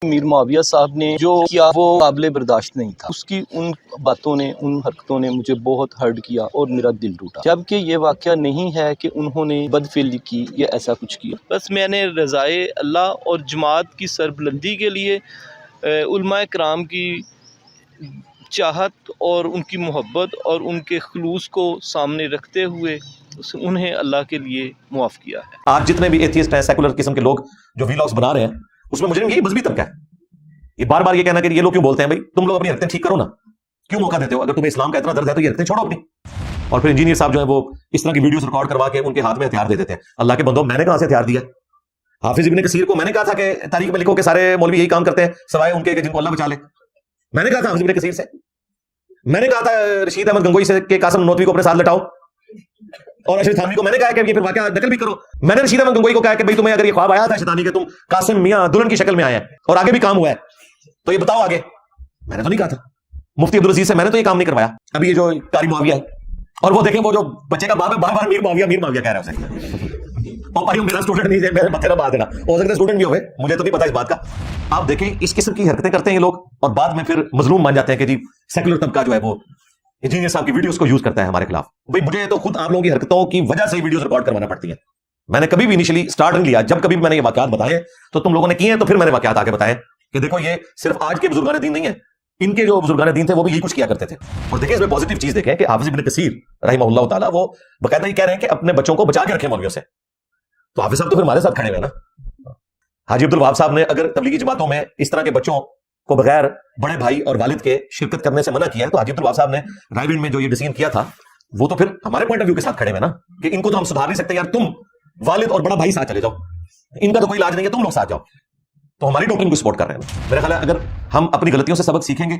میر معاویہ صاحب نے جو کیا وہ قابل برداشت نہیں تھا. اس کی ان باتوں نے، ان حرکتوں نے مجھے بہت ہرٹ کیا اور میرا دل ٹوٹا، جبکہ یہ واقعہ نہیں ہے کہ انہوں نے بدفعلی کی یا ایسا کچھ کیا. بس میں نے رضائے اللہ اور جماعت کی سربلندی کے لیے علماء کرام کی چاہت اور ان کی محبت اور ان کے خلوص کو سامنے رکھتے ہوئے انہیں اللہ کے لیے معاف کیا ہے. آج جتنے بھی ایتھیسٹ ہیں، سیکولر قسم کے لوگ جو ویلاگز بنا رہے ہیں، اس میں مجرم یہی مذہبی طبقہ ہے. یہ بار بار یہ کہنا کہ یہ لوگ کیوں بولتے ہیں بھائی تم لوگ اپنی حرکتیں ٹھیک کرو نا، کیوں موقع دیتے ہو؟ اگر تمہیں اسلام کا اتنا درد ہے تو یہ حرکتیں چھوڑو اپنی. اور پھر انجینئر صاحب جو ہے وہ اس طرح کی ویڈیوز ریکارڈ کروا کے ان کے ہاتھ میں ہتھیار دے دیتے ہیں. اللہ کے بندو، میں نے کہاں سے ہتھیار دیا؟ حافظ ابن کثیر کو میں نے کہا تھا کہ تاریخ میں لکھو کہ سارے مولوی یہی کام کرتے ہیں سوائے ان کے کہ جن کو اللہ بچا لے. میں نے کہا تھا حافظ ابن کثیر سے، میں نے کہا تھا رشید احمد گنگوئی سے کہ قاسم نوتوی کو اپنے ساتھ لٹاؤ، اور اشرف تھانوی کو میں نے کہا کہ یہ پھر واقعہ نقل بھی کرو. میں نے رشید احمد گنگوئی کو کہا کہ بھائی تمہیں اگر یہ خواب آیا تھا شیطانی کہ تم قاسم میاں دلہن کی شکل میں آئے ہیں اور آگے بھی کام ہوا ہے تو یہ بتاؤ آگے. میں نے تو نہیں کہا تھا. مفتی عبدالعزیز سے میں نے تو یہ کام نہیں کروایا. ابھی یہ جو قاری معاویہ ہے، اور وہ دیکھیں وہ جو بچے کا باپ ہے بار بار میر معاویہ کہہ رہا ہے اسے. اور بھائی میرا اسٹوڈنٹ نہیں ہے، میرے متھے نہ بات دینا، ہو سکتا ہے اسٹوڈنٹ بھی ہوئے، مجھے تو نہیں پتا اس بات کا. آپ دیکھیں اس قسم کی حرکتیں کرتے ہیں یہ لوگ، اور بعد میں پھر مظلوم مان جاتے ہیں کہ جی سیکولر طبقہ جو ہے وہ انجینئر صاحب کی ویڈیوز کو یوز کرتا ہے ہمارے خلاف. بھائی مجھے تو خود آپ لوگوں کی حرکتوں کی وجہ سے ہی ویڈیوز ریکارڈ کروانا پڑتی ہیں. میں نے کبھی بھی انیشلی اسٹارٹ نہیں لیا، جب کبھی بھی میں نے یہ واقعات بتائے تو تم لوگوں نے کیے ہیں، تو پھر میں نے واقعات آگے بتائے کہ دیکھو یہ صرف آج کے بزرگان دین نہیں ہے، ان کے جو بزرگان دین تھے وہ بھی یہی کچھ کیا کرتے تھے. اور دیکھیں اس میں پازیٹیو چیز دیکھیں کہ حافظ ابن کثیر رحمہ اللہ تعالیٰ وہ باقاعدہ یہ کہہ رہے ہیں کہ اپنے بچوں کو بچا کے رکھیں مولویوں سے. تو حافظ صاحب تو پھر ہمارے ساتھ کھڑے ہوئے نا. حاجی عبدالوہاب صاحب نے اگر تبلیغی جماعتوں میں اس طرح کے بچوں کو بغیر بڑے بھائی اور والد کے شرکت کرنے سے منع کیا ہے، تو حاجی عبدالوہاب صاحب نے رائے وینڈ میں جو یہ ڈیسیژن کیا تھا وہ تو پھر ہمارے پوائنٹ آف ویو کے ساتھ کھڑے ہوئے نا کہ ان کو تو ہم سدھار نہیں سکتے یار، تم والد اور بڑا بھائی ساتھ چلے جاؤ، ان کا تو کوئی علاج نہیں ہے، تم لوگ ساتھ جاؤ. تو ہماری ڈاکٹرین کو سپورٹ کر رہے ہیں. میرا خیال ہے اگر ہم اپنی غلطیوں سے سبق سیکھیں گے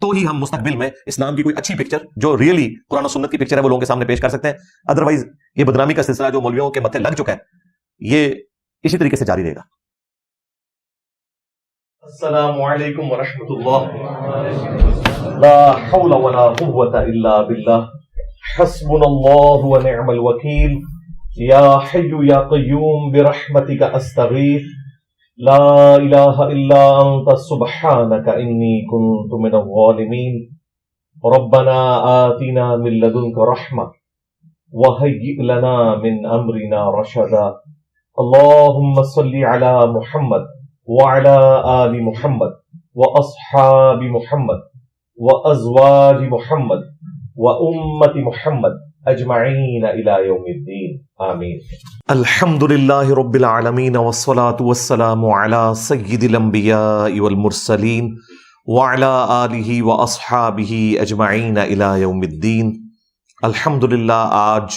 تو ہی ہم مستقبل میں اسلام کی کوئی اچھی پکچر جو ریئلی قرآن و سنت کی پکچر ہے وہ لوگوں کے سامنے پیش کر سکتے ہیں. ادروائز یہ بدنامی کا سلسلہ جو مولویوں کے متھے لگ چکا ہے یہ اسی طریقے سے جاری رہے گا. السلام علیکم ورحمۃ اللہ. لا حول ولا قوة الا باللہ. حسبنا اللہ ونعم الوکیل. یا حی یا قیوم برحمتک استغیث. لا الہ الا انت سبحانک انی کنت من الظالمین. ربنا آتنا من لدنک رحمہ وہیئ لنا من امرنا رشدا. اللہم صل علی محمد وعلى آل محمد وأصحاب محمد وأزواج محمد وأمة محمد أجمعين إلى يوم الدين آمين. الحمد للہ رب العالمین والصلاة والسلام علی سید الانبیاء والمرسلین وعلی آلہ واصحابہ اجمعین الی یوم الدین. الحمدللہ آج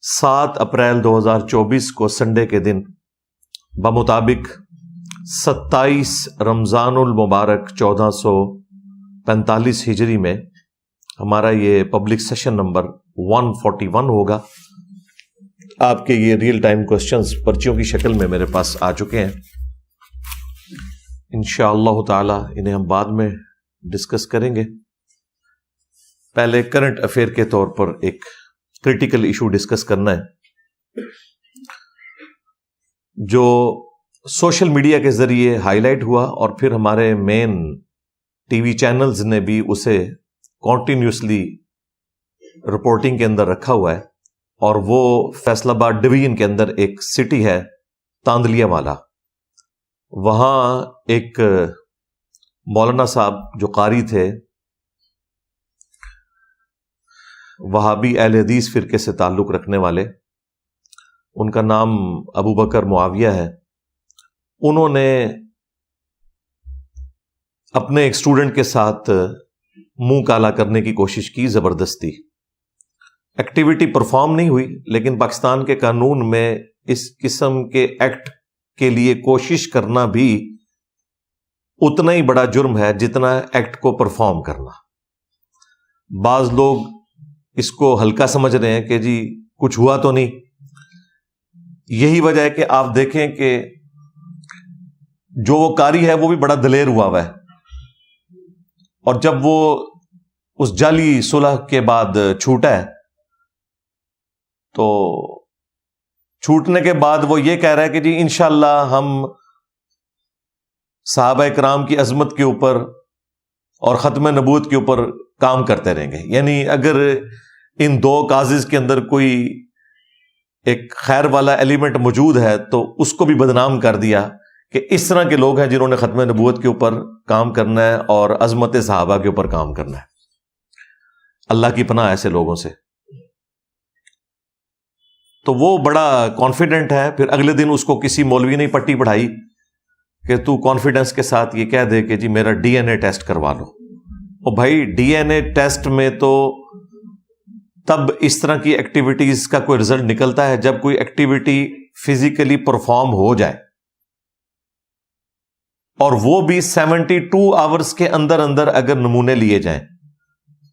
7 اپریل 2024 کو سنڈے کے دن بمطابق 27 رمضان المبارک 1445 ہجری میں ہمارا یہ پبلک سیشن نمبر 141 ہوگا. آپ کے یہ ریئل ٹائم کوسچنز پرچیوں کی شکل میں میرے پاس آ چکے ہیں. انشاءاللہ تعالی انہیں ہم بعد میں ڈسکس کریں گے. پہلے کرنٹ افیئر کے طور پر ایک کریٹیکل ایشو ڈسکس کرنا ہے جو سوشل میڈیا کے ذریعے ہائی لائٹ ہوا اور پھر ہمارے مین ٹی وی چینلز نے بھی اسے کنٹینیوسلی رپورٹنگ کے اندر رکھا ہوا ہے. اور وہ فیصل آباد ڈویژن کے اندر ایک سٹی ہے تاندلیا والا، وہاں ایک مولانا صاحب جو قاری تھے، وہابی اہل حدیث فرقے سے تعلق رکھنے والے، ان کا نام ابو بکر معاویہ ہے. انہوں نے اپنے ایک اسٹوڈنٹ کے ساتھ منہ کالا کرنے کی کوشش کی زبردستی. ایکٹیویٹی پرفارم نہیں ہوئی، لیکن پاکستان کے قانون میں اس قسم کے ایکٹ کے لیے کوشش کرنا بھی اتنا ہی بڑا جرم ہے جتنا ایکٹ کو پرفارم کرنا. بعض لوگ اس کو ہلکا سمجھ رہے ہیں کہ جی کچھ ہوا تو نہیں. یہی وجہ ہے کہ آپ دیکھیں کہ جو وہ قاری ہے وہ بھی بڑا دلیر ہوا ہے، اور جب وہ اس جعلی صلح کے بعد چھوٹا ہے تو چھوٹنے کے بعد وہ یہ کہہ رہا ہے کہ جی انشاءاللہ ہم صحابہ کرام کی عظمت کے اوپر اور ختم نبوت کے اوپر کام کرتے رہیں گے. یعنی اگر ان دو کازز کے اندر کوئی ایک خیر والا ایلیمنٹ موجود ہے تو اس کو بھی بدنام کر دیا کہ اس طرح کے لوگ ہیں جنہوں نے ختم نبوت کے اوپر کام کرنا ہے اور عظمت صحابہ کے اوپر کام کرنا ہے. اللہ کی پناہ ایسے لوگوں سے. تو وہ بڑا کانفیڈنٹ ہے. پھر اگلے دن اس کو کسی مولوی نے پٹی پڑھائی کہ تو کانفیڈنس کے ساتھ یہ کہہ دے کہ جی میرا ڈی این اے ٹیسٹ کروا لو. اور بھائی ڈی این اے ٹیسٹ میں تو تب اس طرح کی ایکٹیویٹیز کا کوئی رزلٹ نکلتا ہے جب کوئی ایکٹیویٹی فزیکلی پرفارم ہو جائے, اور وہ بھی 72 آورز کے اندر اندر اگر نمونے لیے جائیں.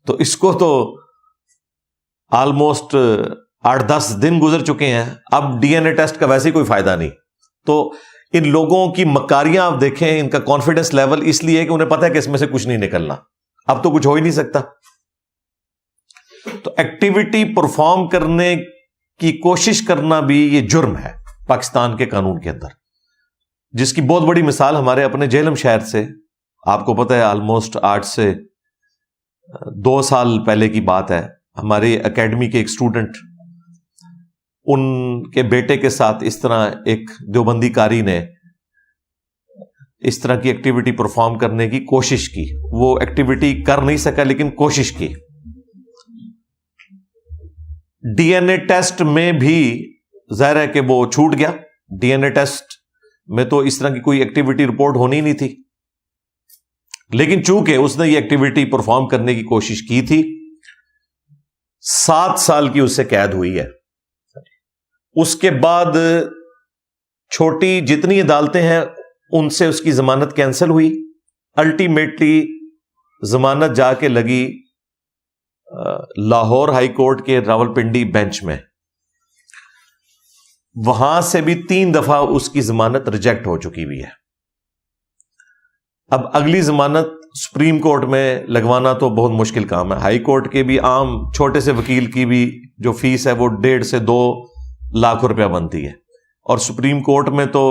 تو اس کو تو آلموسٹ 8-10 دن گزر چکے ہیں, اب ڈی این اے ٹیسٹ کا ویسے کوئی فائدہ نہیں. تو ان لوگوں کی مکاریاں آپ دیکھیں, ان کا کانفیڈنس لیول اس لیے کہ انہیں پتہ ہے کہ اس میں سے کچھ نہیں نکلنا, اب تو کچھ ہو ہی نہیں سکتا. تو ایکٹیویٹی پرفارم کرنے کی کوشش کرنا بھی یہ جرم ہے پاکستان کے قانون کے اندر, جس کی بہت بڑی مثال ہمارے اپنے جہلم شہر سے آپ کو پتہ ہے. آلموسٹ 8 سے 2 سال پہلے کی بات ہے. ہمارے اکیڈمی کے ایک اسٹوڈنٹ, ان کے بیٹے کے ساتھ اس طرح ایک دیوبندی قاری نے اس طرح کی ایکٹیویٹی پرفارم کرنے کی کوشش کی. وہ ایکٹیویٹی کر نہیں سکا لیکن کوشش کی. ڈی این اے ٹیسٹ میں بھی ظاہر ہے کہ وہ چھوٹ گیا. ڈی این اے ٹیسٹ میں تو اس طرح کی کوئی ایکٹیویٹی رپورٹ ہونی نہیں تھی, لیکن چونکہ اس نے یہ ایکٹیویٹی پرفارم کرنے کی کوشش کی تھی, 7 سال کی اس سے قید ہوئی ہے. اس کے بعد چھوٹی جتنی عدالتیں ہیں ان سے اس کی ضمانت کینسل ہوئی. الٹیمیٹلی ضمانت جا کے لگی لاہور ہائی کورٹ کے راولپنڈی بینچ میں. وہاں سے بھی 3 دفعہ اس کی ضمانت ریجیکٹ ہو چکی ہوئی ہے. اب اگلی ضمانت سپریم کورٹ میں لگوانا تو بہت مشکل کام ہے. ہائی کورٹ کے بھی عام چھوٹے سے وکیل کی بھی جو فیس ہے وہ 1.5 سے 2 لاکھ روپیہ بنتی ہے, اور سپریم کورٹ میں تو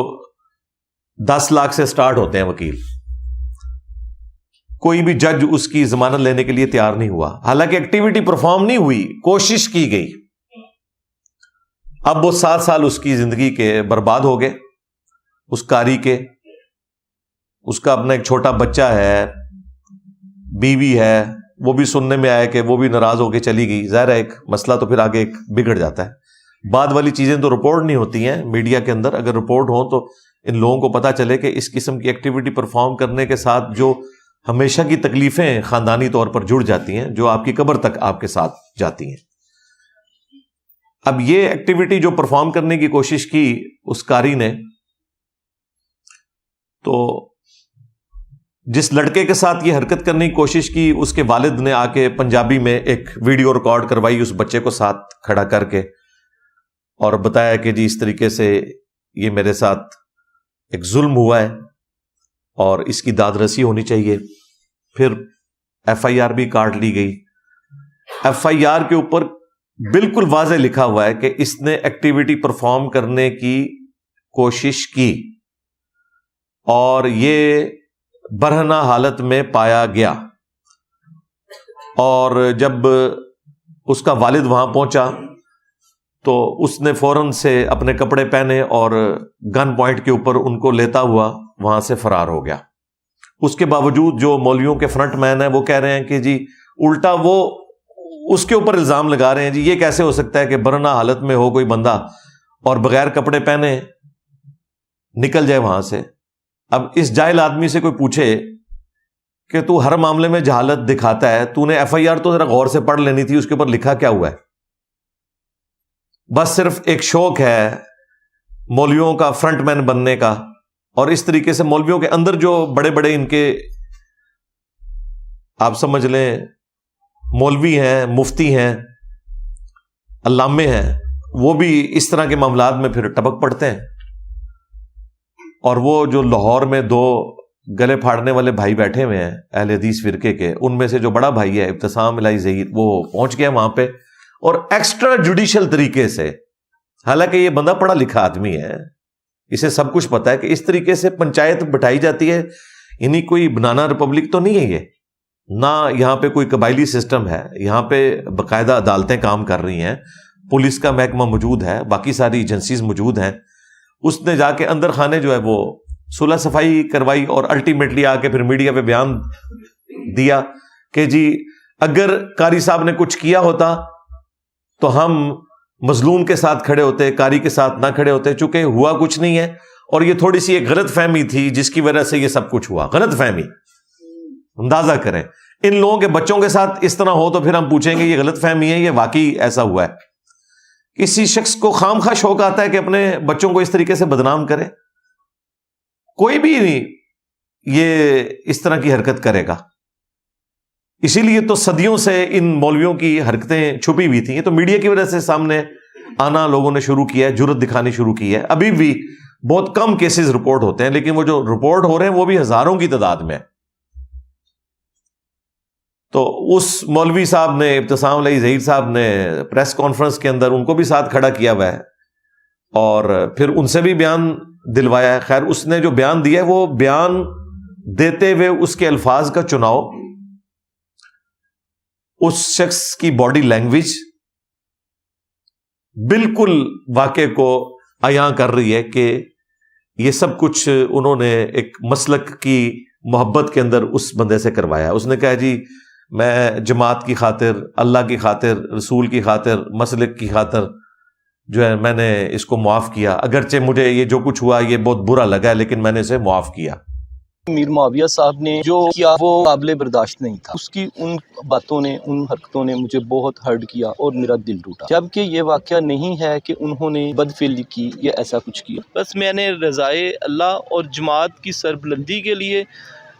10 لاکھ سے سٹارٹ ہوتے ہیں وکیل. کوئی بھی جج اس کی ضمانت لینے کے لیے تیار نہیں ہوا, حالانکہ ایکٹیویٹی پرفارم نہیں ہوئی, کوشش کی گئی. اب وہ 7 سال اس کی زندگی کے برباد ہو گئے, اس قاری کے. اس کا اپنا ایک چھوٹا بچہ ہے, بیوی ہے, وہ بھی سننے میں آیا کہ وہ بھی ناراض ہو کے چلی گئی. ظاہر ہے ایک مسئلہ تو پھر آگے ایک بگڑ جاتا ہے. بعد والی چیزیں تو رپورٹ نہیں ہوتی ہیں میڈیا کے اندر. اگر رپورٹ ہو تو ان لوگوں کو پتا چلے کہ اس قسم کی ایکٹیویٹی پرفارم کرنے کے ساتھ جو ہمیشہ کی تکلیفیں خاندانی طور پر جڑ جاتی ہیں, جو آپ کی قبر تک آپ کے ساتھ جاتی ہیں. اب یہ ایکٹیویٹی جو پرفارم کرنے کی کوشش کی اس قاری نے, تو جس لڑکے کے ساتھ یہ حرکت کرنے کی کوشش کی اس کے والد نے آ کے پنجابی میں ایک ویڈیو ریکارڈ کروائی اس بچے کو ساتھ کھڑا کر کے, اور بتایا کہ جی اس طریقے سے یہ میرے ساتھ ایک ظلم ہوا ہے اور اس کی داد رسی ہونی چاہیے. پھر ایف آئی آر بھی کاٹ لی گئی. ایف آئی آر کے اوپر بالکل واضح لکھا ہوا ہے کہ اس نے ایکٹیویٹی پرفارم کرنے کی کوشش کی اور یہ برہنہ حالت میں پایا گیا. اور جب اس کا والد وہاں پہنچا تو اس نے فوراً سے اپنے کپڑے پہنے اور گن پوائنٹ کے اوپر ان کو لیتا ہوا وہاں سے فرار ہو گیا. اس کے باوجود جو مولویوں کے فرنٹ مین ہیں وہ کہہ رہے ہیں کہ جی الٹا وہ اس کے اوپر الزام لگا رہے ہیں, جی یہ کیسے ہو سکتا ہے کہ برہنہ حالت میں ہو کوئی بندہ اور بغیر کپڑے پہنے نکل جائے وہاں سے. اب اس جاہل آدمی سے کوئی پوچھے کہ تو ہر معاملے میں جہالت دکھاتا ہے, تو نے ایف آئی آر تو ذرا غور سے پڑھ لینی تھی, اس کے اوپر لکھا کیا ہوا ہے. بس صرف ایک شوق ہے مولویوں کا فرنٹ مین بننے کا, اور اس طریقے سے مولویوں کے اندر جو بڑے بڑے ان کے آپ سمجھ لیں مولوی ہیں, مفتی ہیں, علامے ہیں, وہ بھی اس طرح کے معاملات میں پھر ٹپک پڑتے ہیں. اور وہ جو لاہور میں 2 گلے پھاڑنے والے بھائی بیٹھے ہوئے ہیں اہل حدیث فرقے کے, ان میں سے جو بڑا بھائی ہے ابتسام الہی ظہیر, وہ پہنچ گیا وہاں پہ اور ایکسٹرا جوڈیشل طریقے سے, حالانکہ یہ بندہ پڑھا لکھا آدمی ہے, اسے سب کچھ پتا ہے کہ اس طریقے سے پنچایت بٹھائی جاتی ہے، یعنی کوئی بنانا ریپبلک تو نہیں ہے یہ، نہ یہاں پہ کوئی قبائلی سسٹم ہے، یہاں پہ باقاعدہ عدالتیں کام کر رہی ہیں، پولیس کا محکمہ موجود ہے، باقی ساری ایجنسیز موجود ہیں. اس نے جا کے اندر خانے جو ہے وہ صلح صفائی کروائی اور الٹیمیٹلی آ کے پھر میڈیا پہ بیان دیا کہ جی اگر قاری صاحب نے کچھ کیا ہوتا تو ہم مظلوم کے ساتھ کھڑے ہوتے، قاری کے ساتھ نہ کھڑے ہوتے، چونکہ ہوا کچھ نہیں ہے اور یہ تھوڑی سی ایک غلط فہمی تھی جس کی وجہ سے یہ سب کچھ ہوا. غلط فہمی، اندازہ کریں ان لوگوں کے بچوں کے ساتھ اس طرح ہو تو پھر ہم پوچھیں گے یہ غلط فہمی ہے، یہ واقعی ایسا ہوا ہے. کسی شخص کو خام خواہ شوق آتا ہے کہ اپنے بچوں کو اس طریقے سے بدنام کرے؟ کوئی بھی نہیں یہ اس طرح کی حرکت کرے گا. اسی لیے تو صدیوں سے ان مولویوں کی حرکتیں چھپی ہوئی تھیں، یہ تو میڈیا کی وجہ سے سامنے آنا لوگوں نے شروع کیا ہے، جرأت دکھانی شروع کی ہے. ابھی بھی بہت کم کیسز رپورٹ ہوتے ہیں، لیکن وہ جو رپورٹ ہو رہے ہیں وہ بھی ہزاروں کی تعداد میں. تو اس مولوی صاحب نے، ابتسام علیہ ظہیر صاحب نے پریس کانفرنس کے اندر ان کو بھی ساتھ کھڑا کیا ہوا ہے اور پھر ان سے بھی بیان دلوایا ہے. خیر اس نے جو بیان دیا ہے وہ بیان دیتے ہوئے اس کے الفاظ کا چناؤ، اس شخص کی باڈی لینگویج بالکل واقعے کو عیاں کر رہی ہے کہ یہ سب کچھ انہوں نے ایک مسلک کی محبت کے اندر اس بندے سے کروایا. اس نے کہا جی میں جماعت کی خاطر، اللہ کی خاطر، رسول کی خاطر، مسلک کی خاطر جو ہے میں نے اس کو معاف کیا، اگرچہ مجھے یہ جو کچھ ہوا یہ بہت برا لگا ہے لیکن میں نے اسے معاف کیا. میر معاویہ صاحب نے جو کیا وہ قابل برداشت نہیں تھا. اس کی ان باتوں نے، ان حرکتوں نے مجھے بہت ہرٹ کیا اور میرا دل ٹوٹا، جبکہ یہ واقعہ نہیں ہے کہ انہوں نے بدفعلی کی یا ایسا کچھ کیا. بس میں نے رضائے اللہ اور جماعت کی سربلندی کے لیے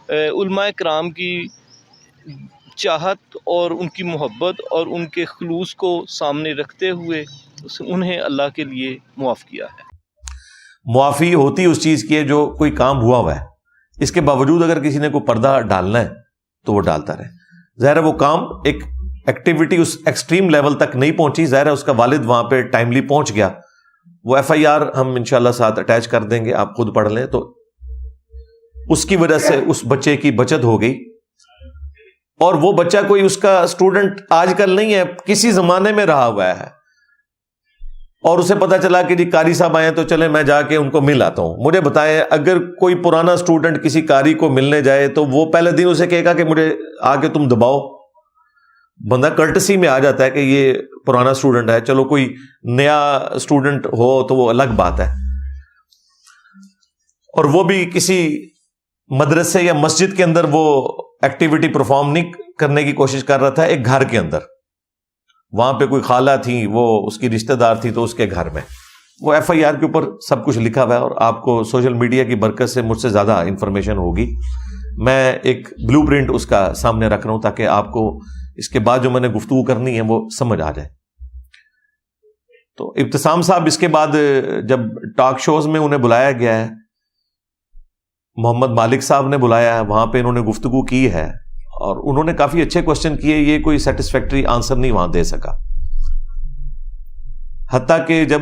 علماء کرام کی چاہت اور ان کی محبت اور ان کے خلوص کو سامنے رکھتے ہوئے انہیں اللہ کے لیے معاف کیا ہے. معافی ہوتی اس چیز کی ہے جو کوئی کام ہوا ہوا ہے، اس کے باوجود اگر کسی نے کوئی پردہ ڈالنا ہے تو وہ ڈالتا رہے. ظاہر ہے وہ کام ایک ایکٹیویٹی اس ایکسٹریم لیول تک نہیں پہنچی، ظاہر ہے اس کا والد وہاں پہ ٹائملی پہنچ گیا. وہ FIR ہم انشاءاللہ ساتھ اٹیچ کر دیں گے، آپ خود پڑھ لیں. تو اس کی وجہ سے اس بچے کی بچت ہو گئی اور وہ بچہ کوئی اس کا اسٹوڈنٹ آج کل نہیں ہے، کسی زمانے میں رہا ہوا ہے اور اسے پتا چلا کہ جی قاری صاحب آئے تو چلے میں جا کے ان کو مل آتا ہوں. مجھے بتائیں اگر کوئی پرانا اسٹوڈنٹ کسی قاری کو ملنے جائے تو وہ پہلے دن اسے کہے گا کہ مجھے آ کے تم دباؤ؟ بندہ کرٹسی میں آ جاتا ہے کہ یہ پرانا اسٹوڈنٹ ہے، چلو کوئی نیا اسٹوڈنٹ ہو تو وہ الگ بات ہے. اور وہ بھی کسی مدرسے یا مسجد کے اندر وہ ایکٹیویٹی پرفارم نہیں کرنے کی کوشش کر رہا تھا، ایک گھر کے اندر. وہاں پہ کوئی خالہ تھی، وہ اس کی رشتہ دار تھی تو اس کے گھر میں. وہ FIR کے اوپر سب کچھ لکھا ہوا ہے اور آپ کو سوشل میڈیا کی برکت سے مجھ سے زیادہ انفارمیشن ہوگی. میں ایک بلو پرنٹ اس کا سامنے رکھ رہا ہوں تاکہ آپ کو اس کے بعد جو میں نے گفتگو کرنی ہے وہ سمجھ آ جائے. تو ابتسام صاحب اس کے بعد جب ٹاک شوز میں انہیں بلایا گیا ہے، محمد مالک صاحب نے بلایا ہے، وہاں پہ انہوں نے گفتگو کی ہے اور انہوں نے کافی اچھے کوشچن کیے. یہ کوئی سیٹسفیکٹری آنسر نہیں وہاں دے سکا، حتیٰ کہ جب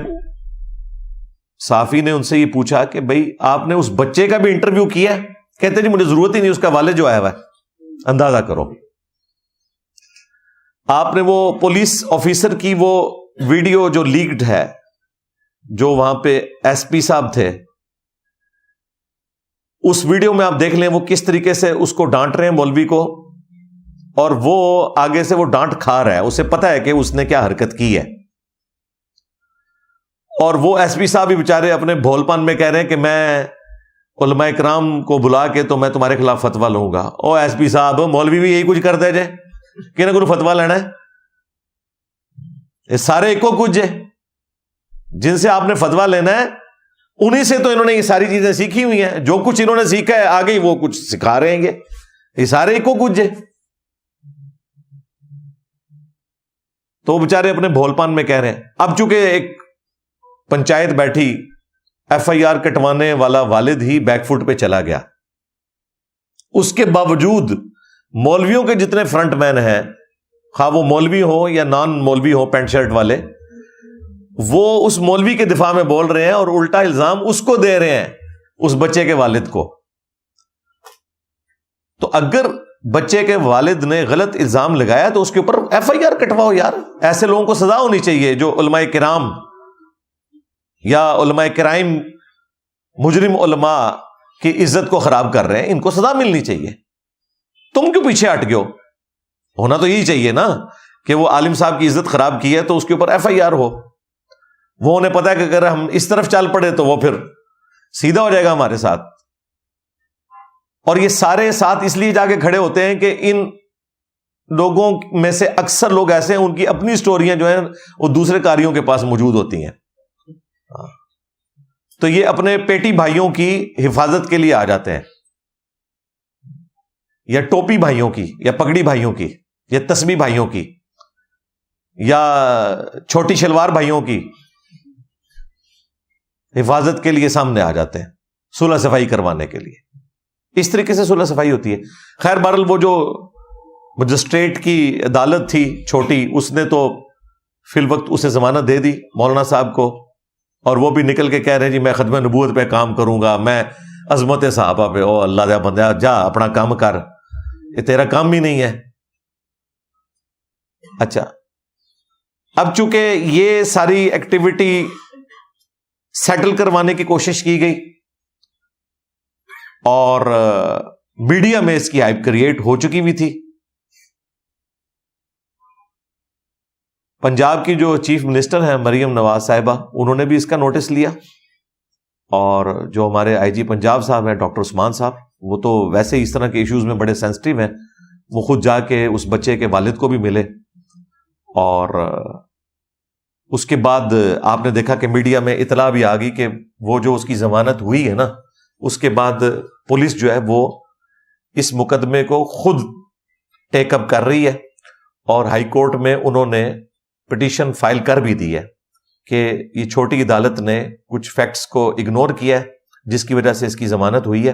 صحافی نے ان سے یہ پوچھا کہ بھئی آپ نے اس بچے کا بھی انٹرویو کیا ہے، کہتے جی مجھے ضرورت ہی نہیں، اس کا والد جو آیا ہوا ہے. اندازہ کرو آپ نے وہ پولیس آفیسر کی وہ ویڈیو جو لیکڈ ہے، جو وہاں پہ SP صاحب تھے، اس ویڈیو میں آپ دیکھ لیں وہ کس طریقے سے اس کو ڈانٹ رہے ہیں مولوی کو، اور وہ آگے سے وہ ڈانٹ کھا رہا ہے، اسے پتا ہے کہ اس نے کیا حرکت کی ہے. اور وہ SP صاحب بھی بیچارے اپنے بھول پن میں کہہ رہے ہیں کہ میں علماء کرام کو بلا کے تو میں تمہارے خلاف فتویٰ لوں گا. او SP صاحب، مولوی بھی یہی کچھ کرتا ہے جے کہ نہ کوئی فتویٰ لینا ہے؟ یہ سارے ایکو کچھ جے جن سے آپ نے فتویٰ لینا ہے، انہی سے تو انہوں نے یہ ساری چیزیں سیکھی ہوئی ہیں. جو کچھ انہوں نے سیکھا ہے آگے وہ کچھ سکھا رہے ہیں گے. یہ سارے ایکو کچھ جے. تو وہ بیچارے اپنے بھول پان میں کہہ رہے ہیں. اب چونکہ ایک پنچایت بیٹھی، FIR کٹوانے والا والد ہی بیک فٹ پہ چلا گیا. اس کے باوجود مولویوں کے جتنے فرنٹ مین ہیں، خواہ وہ مولوی ہو یا نان مولوی ہو، پینٹ شرٹ والے، وہ اس مولوی کے دفاع میں بول رہے ہیں اور الٹا الزام اس کو دے رہے ہیں, اس بچے کے والد کو. تو اگر بچے کے والد نے غلط الزام لگایا تو اس کے اوپر ایف آئی آر کٹواؤ یار. ایسے لوگوں کو سزا ہونی چاہیے جو علماء کرام یا علماء کرائم, مجرم علماء کی عزت کو خراب کر رہے ہیں, ان کو سزا ملنی چاہیے. تم کیوں پیچھے ہٹ گئے ہو؟ ہونا تو یہی چاہیے نا کہ وہ عالم صاحب کی عزت خراب کی ہے تو اس کے اوپر ایف آئی آر ہو. وہ انہیں پتا ہے کہ اگر ہم اس طرف چل پڑے تو وہ پھر سیدھا ہو جائے گا ہمارے ساتھ. اور یہ سارے ساتھ اس لیے جا کے کھڑے ہوتے ہیں کہ ان لوگوں میں سے اکثر لوگ ایسے ہیں ان کی اپنی سٹوریاں جو ہیں وہ دوسرے قاریوں کے پاس موجود ہوتی ہیں, تو یہ اپنے پیٹی بھائیوں کی حفاظت کے لیے آ جاتے ہیں, یا ٹوپی بھائیوں کی, یا پگڑی بھائیوں کی, یا تسبیح بھائیوں کی, یا چھوٹی شلوار بھائیوں کی حفاظت کے لیے سامنے آ جاتے ہیں صلح صفائی کروانے کے لیے. اس طریقے سے صلح صفائی ہوتی ہے. خیر بہرحال وہ جو مجسٹریٹ کی عدالت تھی چھوٹی, اس نے تو فی الوقت اسے ضمانت دے دی مولانا صاحب کو, اور وہ بھی نکل کے کہہ رہے ہیں جی میں ختم نبوت پہ کام کروں گا, میں عظمت صحابہ پہ. او اللہ دیا بندہ, جا اپنا کام کر, یہ تیرا کام بھی نہیں ہے. اچھا, اب چونکہ یہ ساری ایکٹیویٹی سیٹل کروانے کی کوشش کی گئی اور میڈیا میں اس کی ہائپ کریٹ ہو چکی بھی تھی. پنجاب کی جو چیف منسٹر ہیں مریم نواز صاحبہ, انہوں نے بھی اس کا نوٹس لیا, اور جو ہمارے آئی جی پنجاب صاحب ہیں ڈاکٹر عثمان صاحب, وہ تو ویسے ہی اس طرح کے ایشوز میں بڑے سینسٹیو ہیں, وہ خود جا کے اس بچے کے والد کو بھی ملے. اور اس کے بعد آپ نے دیکھا کہ میڈیا میں اطلاع بھی آ گئی کہ وہ جو اس کی ضمانت ہوئی ہے نا, اس کے بعد پولیس جو ہے وہ اس مقدمے کو خود ٹیک اپ کر رہی ہے, اور ہائی کورٹ میں انہوں نے پٹیشن فائل کر بھی دی ہے کہ یہ چھوٹی عدالت نے کچھ فیکٹس کو اگنور کیا ہے جس کی وجہ سے اس کی ضمانت ہوئی ہے.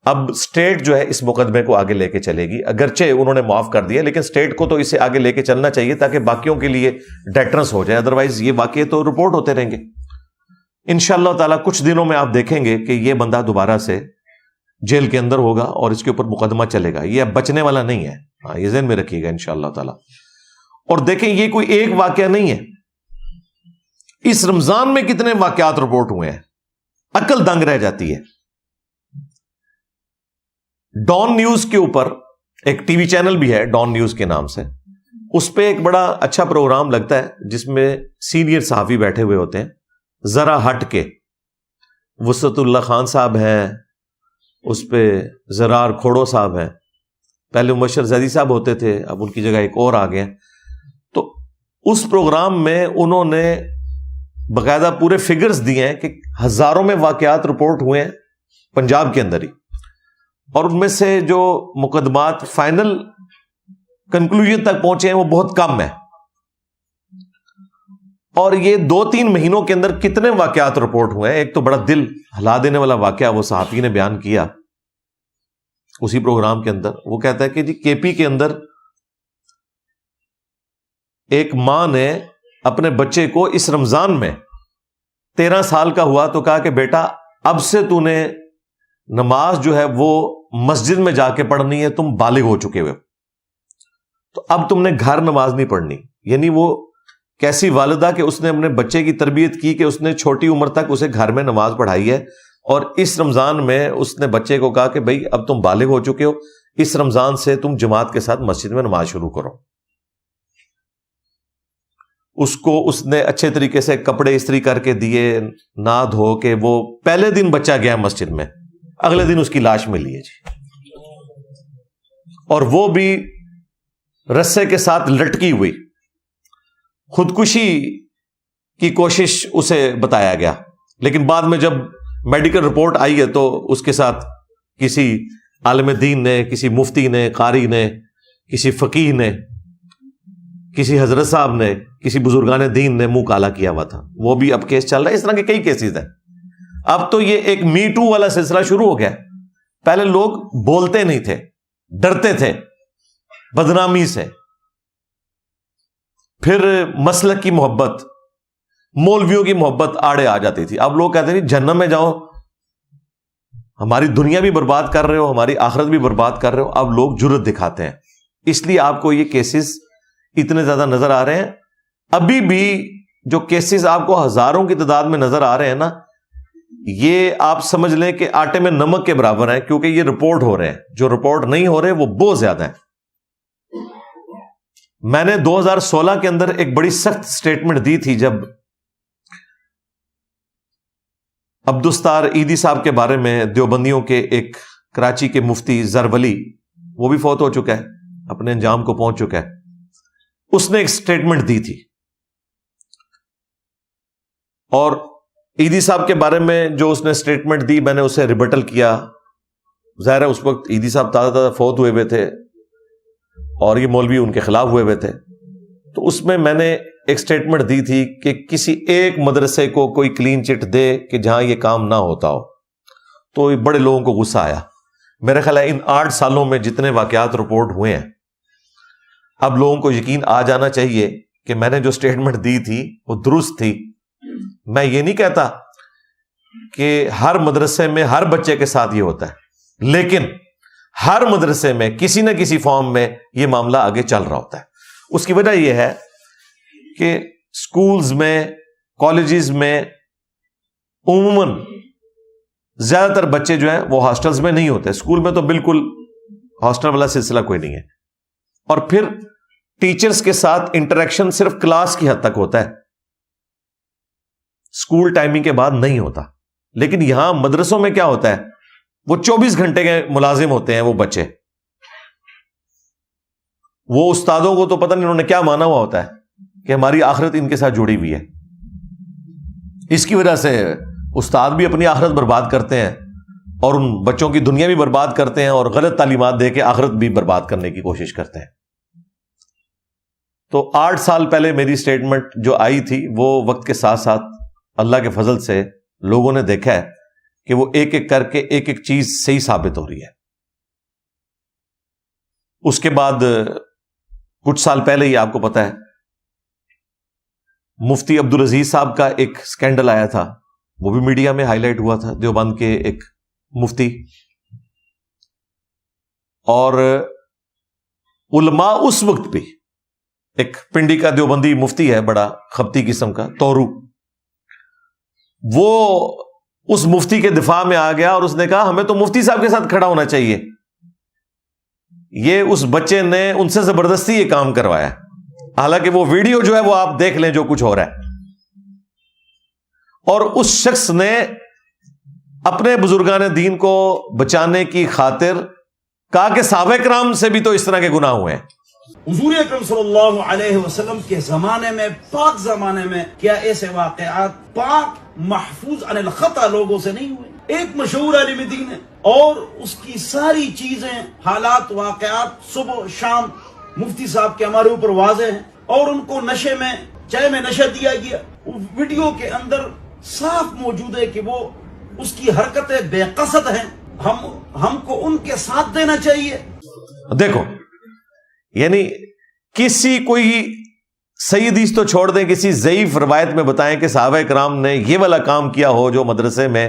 اب اسٹیٹ جو ہے اس مقدمے کو آگے لے کے چلے گی, اگرچہ انہوں نے معاف کر دیا لیکن اسٹیٹ کو تو اسے آگے لے کے چلنا چاہیے تاکہ باقیوں کے لیے ڈیٹرنس ہو جائے, ادروائز یہ واقعے تو رپورٹ ہوتے رہیں گے. انشاءاللہ تعالیٰ کچھ دنوں میں آپ دیکھیں گے کہ یہ بندہ دوبارہ سے جیل کے اندر ہوگا اور اس کے اوپر مقدمہ چلے گا. یہ اب بچنے والا نہیں ہے, ہاں یہ ذہن میں رکھیے گا انشاءاللہ تعالیٰ. اور دیکھیں یہ کوئی ایک واقعہ نہیں ہے, اس رمضان میں کتنے واقعات رپورٹ ہوئے ہیں, عقل دنگ رہ جاتی ہے. ڈان نیوز کے اوپر ایک ٹی وی چینل بھی ہے ڈان نیوز کے نام سے, اس پہ ایک بڑا اچھا پروگرام لگتا ہے جس میں سینئر صحافی بیٹھے ہوئے ہوتے ہیں ذرا ہٹ کے. وسعت اللہ خان صاحب ہیں, اس پہ زرار کھوڑو صاحب ہیں, پہلے مبشر زیدی صاحب ہوتے تھے, اب ان کی جگہ ایک اور آ گئے. تو اس پروگرام میں انہوں نے باقاعدہ پورے فگرز دیے ہیں کہ ہزاروں میں واقعات رپورٹ ہوئے ہیں پنجاب کے اندر ہی, اور ان میں سے جو مقدمات فائنل کنکلوژن تک پہنچے ہیں وہ بہت کم ہے. اور یہ 2-3 مہینوں کے اندر کتنے واقعات رپورٹ ہوئے ہیں. ایک تو بڑا دل ہلا دینے والا واقعہ وہ صحافی نے بیان کیا اسی پروگرام کے اندر. وہ کہتا ہے کہ جی کے پی کے اندر ایک ماں نے اپنے بچے کو اس رمضان میں 13 سال کا ہوا تو کہا کہ بیٹا اب سے تو نے نماز جو ہے وہ مسجد میں جا کے پڑھنی ہے, تم بالغ ہو چکے ہوئے, تو اب تم نے گھر نماز نہیں پڑھنی. یعنی وہ کیسی والدہ کہ اس نے اپنے بچے کی تربیت کی کہ اس نے چھوٹی عمر تک اسے گھر میں نماز پڑھائی ہے, اور اس رمضان میں اس نے بچے کو کہا کہ بھائی اب تم بالغ ہو چکے ہو, اس رمضان سے تم جماعت کے ساتھ مسجد میں نماز شروع کرو. اس کو اس نے اچھے طریقے سے کپڑے استری کر کے دیے, نہا دھو کے. وہ پہلے دن بچہ گیا مسجد میں, اگلے دن اس کی لاش ملی ہے جی, اور وہ بھی رسے کے ساتھ لٹکی ہوئی. خودکشی کی کوشش اسے بتایا گیا, لیکن بعد میں جب میڈیکل رپورٹ آئی ہے تو اس کے ساتھ کسی عالم دین نے, کسی مفتی نے, قاری نے, کسی فقیہ نے, کسی حضرت صاحب نے, کسی بزرگان دین نے منہ کالا کیا ہوا تھا. وہ بھی اب کیس چل رہا ہے. اس طرح کے کئی کیسز ہیں. اب تو یہ ایک می ٹو والا سلسلہ شروع ہو گیا. پہلے لوگ بولتے نہیں تھے, ڈرتے تھے بدنامی سے, پھر مسلک کی محبت, مولویوں کی محبت آڑے آ جاتی تھی. اب لوگ کہتے ہیں جہنم میں جاؤ, ہماری دنیا بھی برباد کر رہے ہو, ہماری آخرت بھی برباد کر رہے ہو. اب لوگ جرت دکھاتے ہیں, اس لیے آپ کو یہ کیسز اتنے زیادہ نظر آ رہے ہیں. ابھی بھی جو کیسز آپ کو ہزاروں کی تعداد میں نظر آ رہے ہیں نا, یہ آپ سمجھ لیں کہ آٹے میں نمک کے برابر ہیں, کیونکہ یہ رپورٹ ہو رہے ہیں. جو رپورٹ نہیں ہو رہے وہ بہت زیادہ ہیں. میں نے 2016 کے اندر ایک بڑی سخت سٹیٹمنٹ دی تھی جب عبدالستار ایدی صاحب کے بارے میں, دیوبندیوں کے ایک کراچی کے مفتی زر ولی, وہ بھی فوت ہو چکا ہے, اپنے انجام کو پہنچ چکا ہے. اس نے ایک سٹیٹمنٹ دی تھی, اور ایدی صاحب کے بارے میں جو اس نے سٹیٹمنٹ دی, میں نے اسے ریبٹل کیا. ظاہر ہے اس وقت ایدی صاحب تازہ فوت ہوئے تھے اور یہ مولوی ان کے خلاف ہوئے تھے. تو اس میں نے ایک سٹیٹمنٹ دی تھی کہ کسی ایک مدرسے کو کوئی کلین چٹ دے کہ جہاں یہ کام نہ ہوتا ہو. تو بڑے لوگوں کو غصہ آیا. میرا خیال ہے ان 8 سالوں میں جتنے واقعات رپورٹ ہوئے ہیں, اب لوگوں کو یقین آ جانا چاہیے کہ میں نے جو سٹیٹمنٹ دی تھی وہ درست تھی. میں یہ نہیں کہتا کہ ہر مدرسے میں ہر بچے کے ساتھ یہ ہوتا ہے, لیکن ہر مدرسے میں کسی نہ کسی فارم میں یہ معاملہ آگے چل رہا ہوتا ہے. اس کی وجہ یہ ہے کہ سکولز میں, کالجز میں عموماً زیادہ تر بچے جو ہیں وہ ہاسٹلز میں نہیں ہوتے. اسکول میں تو بالکل ہاسٹل والا سلسلہ کوئی نہیں ہے, اور پھر ٹیچرز کے ساتھ انٹریکشن صرف کلاس کی حد تک ہوتا ہے, اسکول ٹائمنگ کے بعد نہیں ہوتا. لیکن یہاں مدرسوں میں کیا ہوتا ہے, وہ 24 گھنٹے کے ملازم ہوتے ہیں وہ بچے. وہ استادوں کو تو پتہ نہیں انہوں نے کیا مانا ہوا ہوتا ہے کہ ہماری آخرت ان کے ساتھ جڑی ہوئی ہے. اس کی وجہ سے استاد بھی اپنی آخرت برباد کرتے ہیں اور ان بچوں کی دنیا بھی برباد کرتے ہیں, اور غلط تعلیمات دے کے آخرت بھی برباد کرنے کی کوشش کرتے ہیں. تو 8 سال پہلے میری سٹیٹمنٹ جو آئی تھی, وہ وقت کے ساتھ ساتھ اللہ کے فضل سے لوگوں نے دیکھا ہے کہ وہ ایک ایک کر کے ایک ایک چیز صحیح ثابت ہو رہی ہے. اس کے بعد کچھ سال پہلے ہی آپ کو پتا ہے مفتی عبدالعزیز صاحب کا ایک سکینڈل آیا تھا, وہ بھی میڈیا میں ہائی لائٹ ہوا تھا. دیوبند کے ایک مفتی, اور علماء اس وقت بھی, ایک پنڈی کا دیوبندی مفتی ہے بڑا خبتی قسم کا, تورو, وہ اس مفتی کے دفاع میں آ گیا اور اس نے کہا ہمیں تو مفتی صاحب کے ساتھ کھڑا ہونا چاہیے, یہ اس بچے نے ان سے زبردستی یہ کام کروایا. حالانکہ وہ ویڈیو جو ہے وہ آپ دیکھ لیں جو کچھ ہو رہا ہے. اور اس شخص نے اپنے بزرگان دین کو بچانے کی خاطر کہا کہ صحابہ کرام سے بھی تو اس طرح کے گناہ ہوئے ہیں. حضور اکرم صلی اللہ علیہ وسلم کے زمانے میں, پاک زمانے میں, کیا ایسے واقعات پاک محفوظ عن الخطا لوگوں سے نہیں ہوئے؟ ایک مشہور عالم دین ہے اور اس کی ساری چیزیں, حالات, واقعات صبح شام مفتی صاحب کے ہمارے اوپر واضح ہیں, اور ان کو نشے میں, چائے میں نشہ دیا گیا. ویڈیو کے اندر صاف موجود ہے کہ وہ اس کی حرکتیں بے قصد ہیں. ہم کو ان کے ساتھ دینا چاہیے. دیکھو, یعنی کسی کوئی صحیح حدیث تو چھوڑ دیں, کسی ضعیف روایت میں بتائیں کہ صحابہ کرام نے یہ والا کام کیا ہو جو مدرسے میں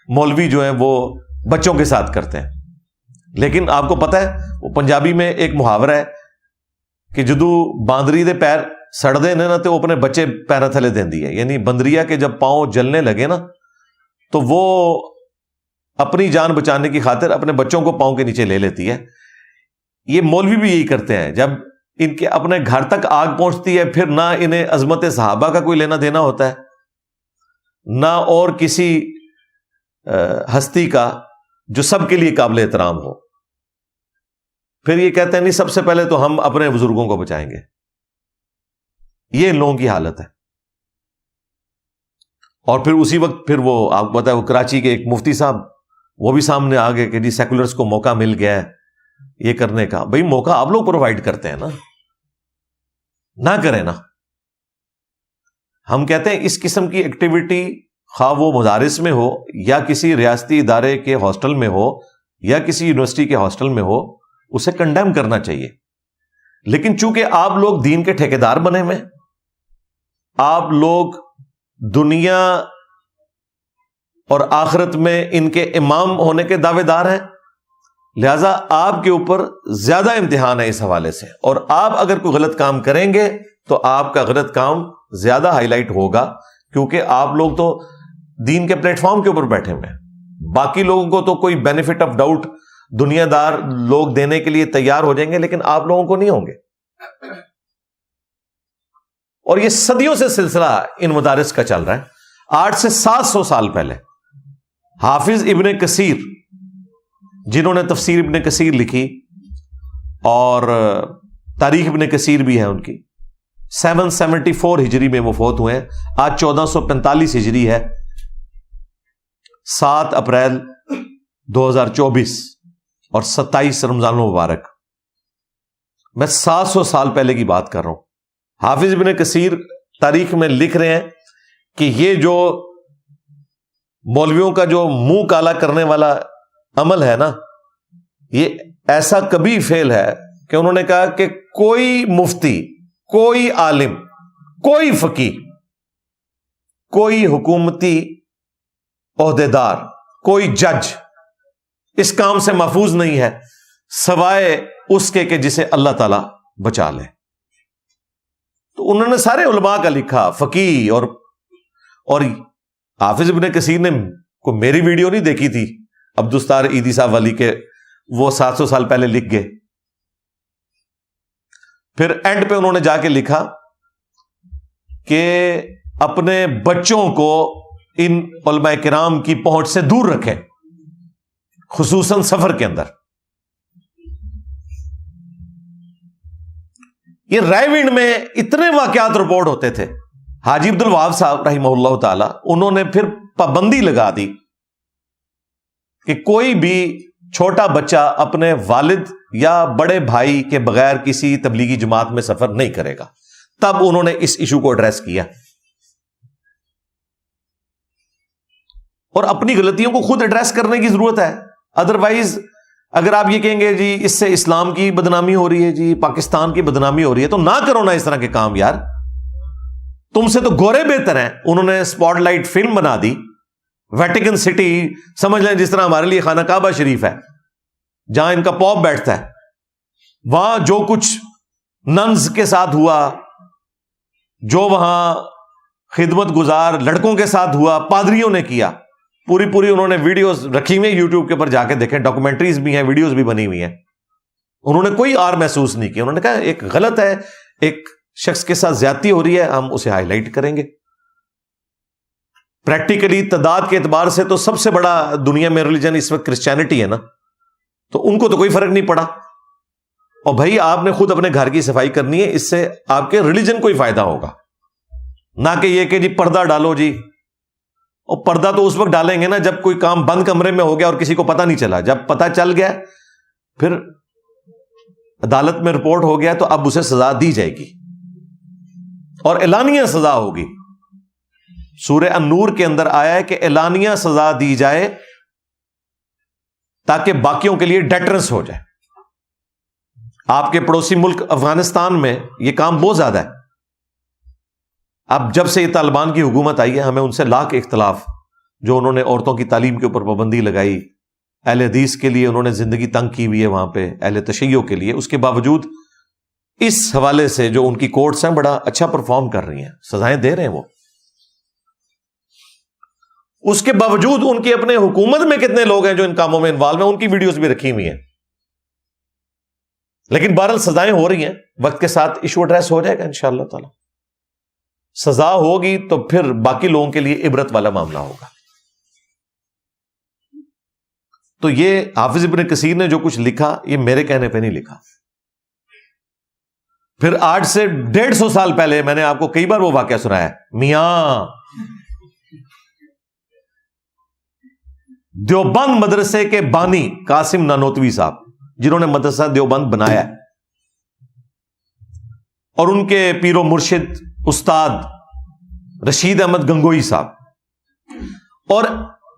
مولوی جو ہیں وہ بچوں کے ساتھ کرتے ہیں. لیکن آپ کو پتہ ہے وہ پنجابی میں ایک محاورہ ہے کہ جدو باندری دے پیر سڑ دے نا تو وہ اپنے بچے پیرا تھلے دیندی ہے. یعنی بندریا کے جب پاؤں جلنے لگے نا تو وہ اپنی جان بچانے کی خاطر اپنے بچوں کو پاؤں کے نیچے لے لیتی ہے. یہ مولوی بھی یہی کرتے ہیں. جب ان کے اپنے گھر تک آگ پہنچتی ہے پھر نہ انہیں عظمت صحابہ کا کوئی لینا دینا ہوتا ہے, نہ اور کسی ہستی کا جو سب کے لیے قابل احترام ہو. پھر یہ کہتے ہیں نہیں سب سے پہلے تو ہم اپنے بزرگوں کو بچائیں گے. یہ ان لوگوں کی حالت ہے. اور پھر اسی وقت پھر وہ آپ کو پتا ہے وہ کراچی کے ایک مفتی صاحب وہ بھی سامنے آ گئے کہ جی سیکولرز کو موقع مل گیا ہے یہ کرنے کا. بھئی موقع آپ لوگ پرووائڈ کرتے ہیں نا, نہ کریں نا. ہم کہتے ہیں اس قسم کی ایکٹیویٹی خواہ وہ مدارس میں ہو یا کسی ریاستی ادارے کے ہاسٹل میں ہو یا کسی یونیورسٹی کے ہاسٹل میں ہو, اسے کنڈیم کرنا چاہیے. لیکن چونکہ آپ لوگ دین کے ٹھیکیدار بنے ہوئے, آپ لوگ دنیا اور آخرت میں ان کے امام ہونے کے دعوے دار ہیں، لہذا آپ کے اوپر زیادہ امتحان ہے اس حوالے سے، اور آپ اگر کوئی غلط کام کریں گے تو آپ کا غلط کام زیادہ ہائی لائٹ ہوگا، کیونکہ آپ لوگ تو دین کے پلیٹ فارم کے اوپر بیٹھے ہوئے ہیں۔ باقی لوگوں کو تو کوئی بینیفٹ آف ڈاؤٹ دنیا دار لوگ دینے کے لیے تیار ہو جائیں گے، لیکن آپ لوگوں کو نہیں ہوں گے۔ اور یہ صدیوں سے سلسلہ ان مدارس کا چل رہا ہے۔ 800 سے 700 سال پہلے حافظ ابن کثیر، جنہوں نے تفسیر ابن کثیر لکھی اور تاریخ ابن کثیر بھی ہے ان کی، 774 ہجری میں وہ فوت ہوئے ہیں۔ آج 1445 ہجری ہے، 7 اپریل 2024 اور 27 رمضان المبارک۔ میں 700 سال پہلے کی بات کر رہا ہوں۔ حافظ ابن کثیر تاریخ میں لکھ رہے ہیں کہ یہ جو مولویوں کا جو منہ کالا کرنے والا عمل ہے نا، یہ ایسا کبھی فعل ہے کہ انہوں نے کہا کہ کوئی مفتی، کوئی عالم، کوئی فقیہ، کوئی حکومتی عہدیدار، کوئی جج اس کام سے محفوظ نہیں ہے سوائے اس کے کہ جسے اللہ تعالی بچا لے۔ تو انہوں نے سارے علماء کا لکھا، فقیہ اور حافظ ابن کثیر نے کوئی میری ویڈیو نہیں دیکھی تھی عبدالستار عیدی صاحب والی کے، وہ 700 سال پہلے لکھ گئے۔ پھر اینڈ پہ انہوں نے جا کے لکھا کہ اپنے بچوں کو ان علماء کرام کی پہنچ سے دور رکھیں، خصوصاً سفر کے اندر۔ یہ رائے ونڈ میں اتنے واقعات رپورٹ ہوتے تھے۔ حاجی عبد الوہاب صاحب رحمہ اللہ تعالی، انہوں نے پھر پابندی لگا دی کہ کوئی بھی چھوٹا بچہ اپنے والد یا بڑے بھائی کے بغیر کسی تبلیغی جماعت میں سفر نہیں کرے گا۔ تب انہوں نے اس ایشو کو ایڈریس کیا اور اپنی غلطیوں کو خود ایڈریس کرنے کی ضرورت ہے۔ ادروائز اگر آپ یہ کہیں گے جی اس سے اسلام کی بدنامی ہو رہی ہے، جی پاکستان کی بدنامی ہو رہی ہے، تو نہ کرو نا اس طرح کے کام یار۔ تم سے تو گورے بہتر ہیں۔ انہوں نے سپاٹ لائٹ فلم بنا دی، ویٹیکن سٹی سمجھ لیں جس طرح ہمارے لیے خانہ کعبہ شریف ہے، جہاں ان کا پوپ بیٹھتا ہے، وہاں جو کچھ ننز کے ساتھ ہوا، جو وہاں خدمت گزار لڑکوں کے ساتھ ہوا، پادریوں نے کیا، پوری انہوں نے ویڈیوز رکھی ہوئی ہیں یوٹیوب کے اوپر، جا کے دیکھیں، ڈاکومنٹریز بھی ہیں، ویڈیوز بھی بنی ہوئی ہیں۔ انہوں نے کوئی آر محسوس نہیں کی، انہوں نے کہا ایک غلط ہے، ایک شخص کے ساتھ زیادتی ہو رہی ہے، ہم اسے ہائی لائٹ کریں گے۔ پریکٹیکلی تعداد کے اعتبار سے تو سب سے بڑا دنیا میں ریلیجن اس وقت کرسچینٹی ہے نا، تو ان کو تو کوئی فرق نہیں پڑا۔ اور بھائی آپ نے خود اپنے گھر کی صفائی کرنی ہے، اس سے آپ کے ریلیجن کو ہی فائدہ ہوگا، نہ کہ یہ کہ جی پردہ ڈالو جی۔ اور پردہ تو اس وقت ڈالیں گے نا جب کوئی کام بند کمرے میں ہو گیا اور کسی کو پتہ نہیں چلا۔ جب پتہ چل گیا، پھر عدالت میں رپورٹ ہو گیا، تو اب اسے سزا دی جائے گی اور اعلانیہ سزا ہوگی۔ سورہ النور کے اندر آیا ہے کہ اعلانیہ سزا دی جائے تاکہ باقیوں کے لیے ڈیٹرنس ہو جائے۔ آپ کے پڑوسی ملک افغانستان میں یہ کام بہت زیادہ ہے۔ اب جب سے یہ طالبان کی حکومت آئی ہے، ہمیں ان سے لاکھ اختلاف، جو انہوں نے عورتوں کی تعلیم کے اوپر پابندی لگائی، اہل حدیث کے لیے انہوں نے زندگی تنگ کی ہوئی ہے وہاں پہ، اہل تشیع کے لیے، اس کے باوجود اس حوالے سے جو ان کی کورٹس ہیں بڑا اچھا پرفارم کر رہی ہیں، سزائیں دے رہے ہیں وہ۔ اس کے باوجود ان کی اپنے حکومت میں کتنے لوگ ہیں جو ان کاموں میں انوالو ہیں، ان کی ویڈیوز بھی رکھی ہوئی ہیں۔ لیکن بہرحال سزائیں ہو رہی ہیں، وقت کے ساتھ ایشو ایڈریس ہو جائے گا انشاءاللہ تعالی۔ سزا ہوگی تو پھر باقی لوگوں کے لیے عبرت والا معاملہ ہوگا۔ تو یہ حافظ ابن کثیر نے جو کچھ لکھا، یہ میرے کہنے پہ نہیں لکھا۔ پھر آج سے 150 سال پہلے میں نے آپ کو کئی بار وہ واقعہ سنایا ہے، میاں دیوبند مدرسے کے بانی قاسم نانوتوی صاحب، جنہوں نے مدرسہ دیوبند بنایا ہے، اور ان کے پیر و مرشد استاد رشید احمد گنگوئی صاحب، اور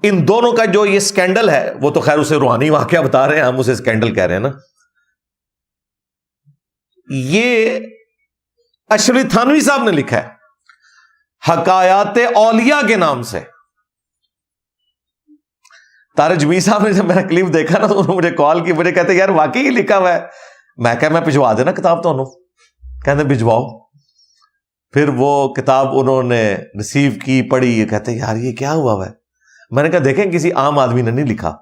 ان دونوں کا جو یہ سکینڈل ہے، وہ تو خیر اسے روحانی واقعہ بتا رہے ہیں، ہم اسے سکینڈل کہہ رہے ہیں نا، یہ اشرف تھانوی صاحب نے لکھا ہے۔ حکایات اولیاء کے نام سے. طارق جمیل صاحب نے جب میرا کلپ دیکھا نا تو انہوں نے مجھے کال کی, مجھے کہتے یار واقعی ہی لکھا ہوا ہے. میں کہا میں بھجوا دینا کتاب تو انہوں, کہتے بھجواؤ. پھر وہ کتاب انہوں نے ریسیو کی, پڑھی, یہ کہتے یار یہ کیا ہوا ہے. میں نے کہا دیکھیں کسی عام آدمی نے نہیں لکھا.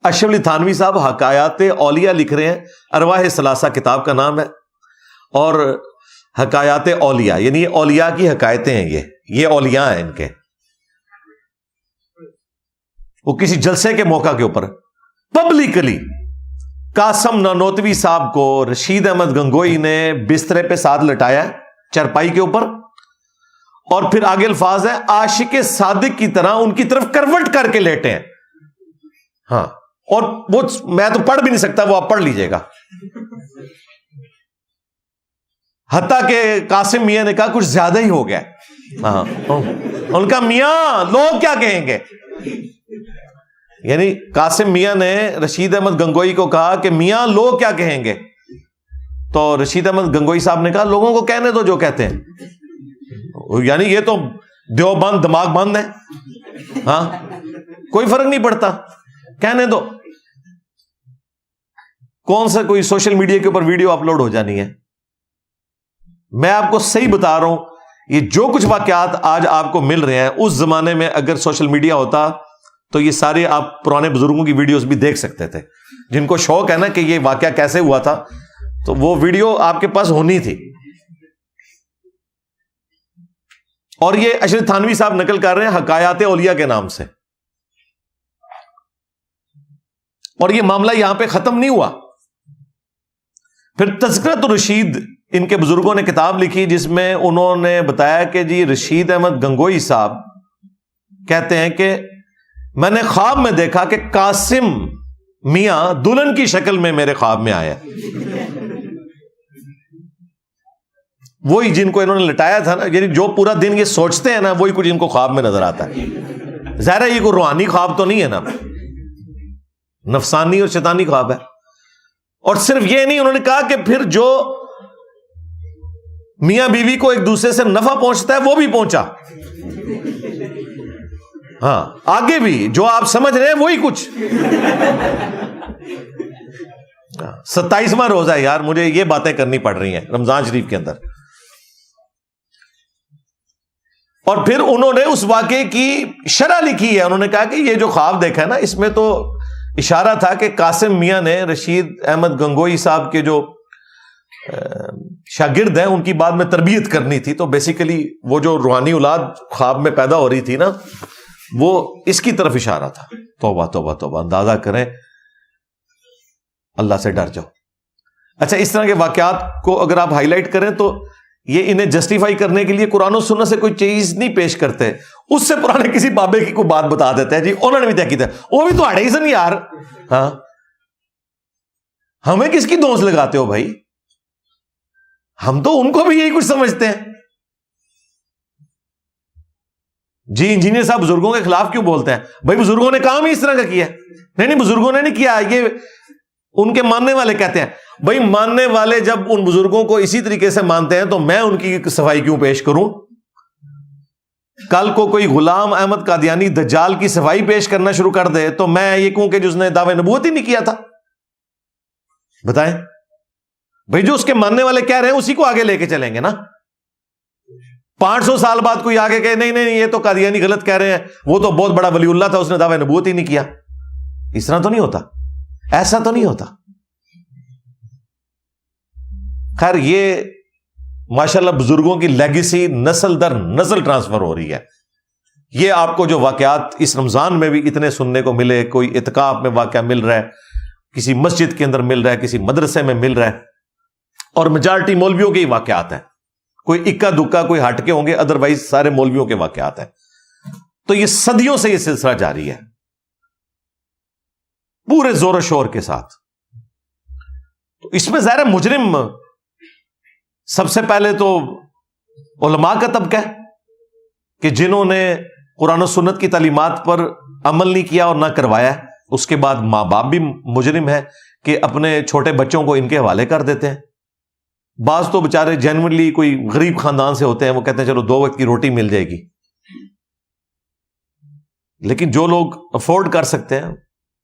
اشرف علی تھانوی صاحب حکایات اولیاء لکھ رہے ہیں, ارواح ثلاثہ کتاب کا نام ہے, اور حکایات اولیاء یعنی اولیاء کی حکایتیں ہیں. یہ اولیاء ہیں ان کے. وہ کسی جلسے کے موقع کے اوپر پبلکلی قاسم نانوتوی صاحب کو رشید احمد گنگوئی نے بسترے پہ ساتھ لٹایا چرپائی کے اوپر, اور پھر آگے الفاظ ہے عاشق صادق کی طرح ان کی طرف کروٹ کر کے لیٹے ہیں. ہاں, اور وہ میں تو پڑھ بھی نہیں سکتا, وہ آپ پڑھ لیجئے گا. حتیٰ کہ قاسم میاں نے کہا کچھ زیادہ ہی ہو گیا. ہاں, ان کا میاں لوگ کیا کہیں گے. یعنی قاسم میاں نے رشید احمد گنگوئی کو کہا کہ میاں لوگ کیا کہیں گے, تو رشید احمد گنگوئی صاحب نے کہا لوگوں کو کہنے دو جو کہتے ہیں. یعنی یہ تو دیوبند دماغ بند ہے, ہاں کوئی فرق نہیں پڑتا, کہنے دو. کون سا کوئی سوشل میڈیا کے اوپر ویڈیو اپلوڈ ہو جانی ہے. میں آپ کو صحیح بتا رہا ہوں, یہ جو کچھ واقعات آج آپ کو مل رہے ہیں, اس زمانے میں اگر سوشل میڈیا ہوتا تو یہ سارے آپ پرانے بزرگوں کی ویڈیوز بھی دیکھ سکتے تھے. جن کو شوق ہے نا کہ یہ واقعہ کیسے ہوا تھا, تو وہ ویڈیو آپ کے پاس ہونی تھی. اور یہ اشرف تھانوی صاحب نقل کر رہے ہیں حکایات اولیاء کے نام سے. اور یہ معاملہ یہاں پہ ختم نہیں ہوا. پھر تذکرۃ الرشید ان کے بزرگوں نے کتاب لکھی, جس میں انہوں نے بتایا کہ جی رشید احمد گنگوئی صاحب کہتے ہیں کہ میں نے خواب میں دیکھا کہ قاسم میاں دلہن کی شکل میں میرے خواب میں آیا. وہی جن کو انہوں نے لٹایا تھا نا, یعنی جو پورا دن یہ سوچتے ہیں نا, وہی کچھ ان کو خواب میں نظر آتا ہے. ظاہر ہے یہ کوئی روحانی خواب تو نہیں ہے نا, نفسانی اور شیطانی خواب ہے. اور صرف یہ نہیں, انہوں نے کہا کہ پھر جو میاں بیوی کو ایک دوسرے سے نفع پہنچتا ہے وہ بھی پہنچا. ہاں, آگے بھی جو آپ سمجھ رہے ہیں وہی کچھ. 27واں روزہ ہے یار, مجھے یہ باتیں کرنی پڑ رہی ہیں رمضان شریف کے اندر. اور پھر انہوں نے اس واقعے کی شرح لکھی ہے. انہوں نے کہا کہ یہ جو خواب دیکھا ہے نا, اس میں تو اشارہ تھا کہ قاسم میاں نے رشید احمد گنگوئی صاحب کے جو شاگرد ہیں ان کی بعد میں تربیت کرنی تھی. تو بیسیکلی وہ جو روحانی اولاد خواب میں پیدا ہو رہی تھی نا, وہ اس کی طرف اشارہ تھا. توبہ توبہ توبہ, اندازہ کریں, اللہ سے ڈر جاؤ. اچھا, اس طرح کے واقعات کو اگر آپ ہائی لائٹ کریں تو یہ انہیں جسٹیفائی کرنے کے لیے قرآن و سنت سے کوئی چیز نہیں پیش کرتے, اس سے پرانے کسی بابے کی کوئی بات بتا دیتے ہیں. جی انہوں نے بھی طے کیا, وہ بھی تو اڑے سن یار. ہاں, ہمیں کس کی دوست لگاتے ہو بھائی, ہم تو ان کو بھی یہی کچھ سمجھتے ہیں. جی انجینئر صاحب بزرگوں کے خلاف کیوں بولتے ہیں بھائی, بزرگوں نے کام ہی اس طرح کا کیا. نہیں بزرگوں نے نہیں کیا, یہ ان کے ماننے والے کہتے ہیں. بھائی ماننے والے جب ان بزرگوں کو اسی طریقے سے مانتے ہیں تو میں ان کی صفائی کیوں پیش کروں. کل کو کوئی غلام احمد قادیانی دجال کی صفائی پیش کرنا شروع کر دے تو میں یہ کہوں کہ جس نے دعوی نبوت ہی نہیں کیا تھا. بتائیں بھائی, جو اس کے ماننے والے کہہ رہے ہیں اسی کو آگے لے کے چلیں گے نا. 500 سال بعد کوئی آگے کہے نہیں یہ تو قادیانی غلط کہہ رہے ہیں, وہ تو بہت بڑا ولی اللہ تھا, اس نے دعوی نبوت ہی نہیں کیا. اس طرح تو نہیں ہوتا, ایسا تو نہیں ہوتا. خیر, یہ ماشاءاللہ بزرگوں کی لیگیسی نسل در نسل ٹرانسفر ہو رہی ہے. یہ آپ کو جو واقعات اس رمضان میں بھی اتنے سننے کو ملے, کوئی اعتکاف میں واقعہ مل رہا ہے, کسی مسجد کے اندر مل رہا ہے, کسی مدرسے میں مل رہا ہے, اور میجارٹی مولویوں کے ہی واقعات ہیں. کوئی اکا دکا کوئی ہٹ کے ہوں گے, ادروائز سارے مولویوں کے واقعات ہیں. تو یہ صدیوں سے یہ سلسلہ جاری ہے پورے زور و شور کے ساتھ. تو اس میں ظاہر مجرم سب سے پہلے تو علماء کا طبقہ ہے کہ جنہوں نے قرآن و سنت کی تعلیمات پر عمل نہیں کیا اور نہ کروایا. اس کے بعد ماں باپ بھی مجرم ہے کہ اپنے چھوٹے بچوں کو ان کے حوالے کر دیتے ہیں. بعض تو بیچارے جینوئنلی کوئی غریب خاندان سے ہوتے ہیں, وہ کہتے ہیں چلو 2 وقت کی روٹی مل جائے گی. لیکن جو لوگ افورڈ کر سکتے ہیں,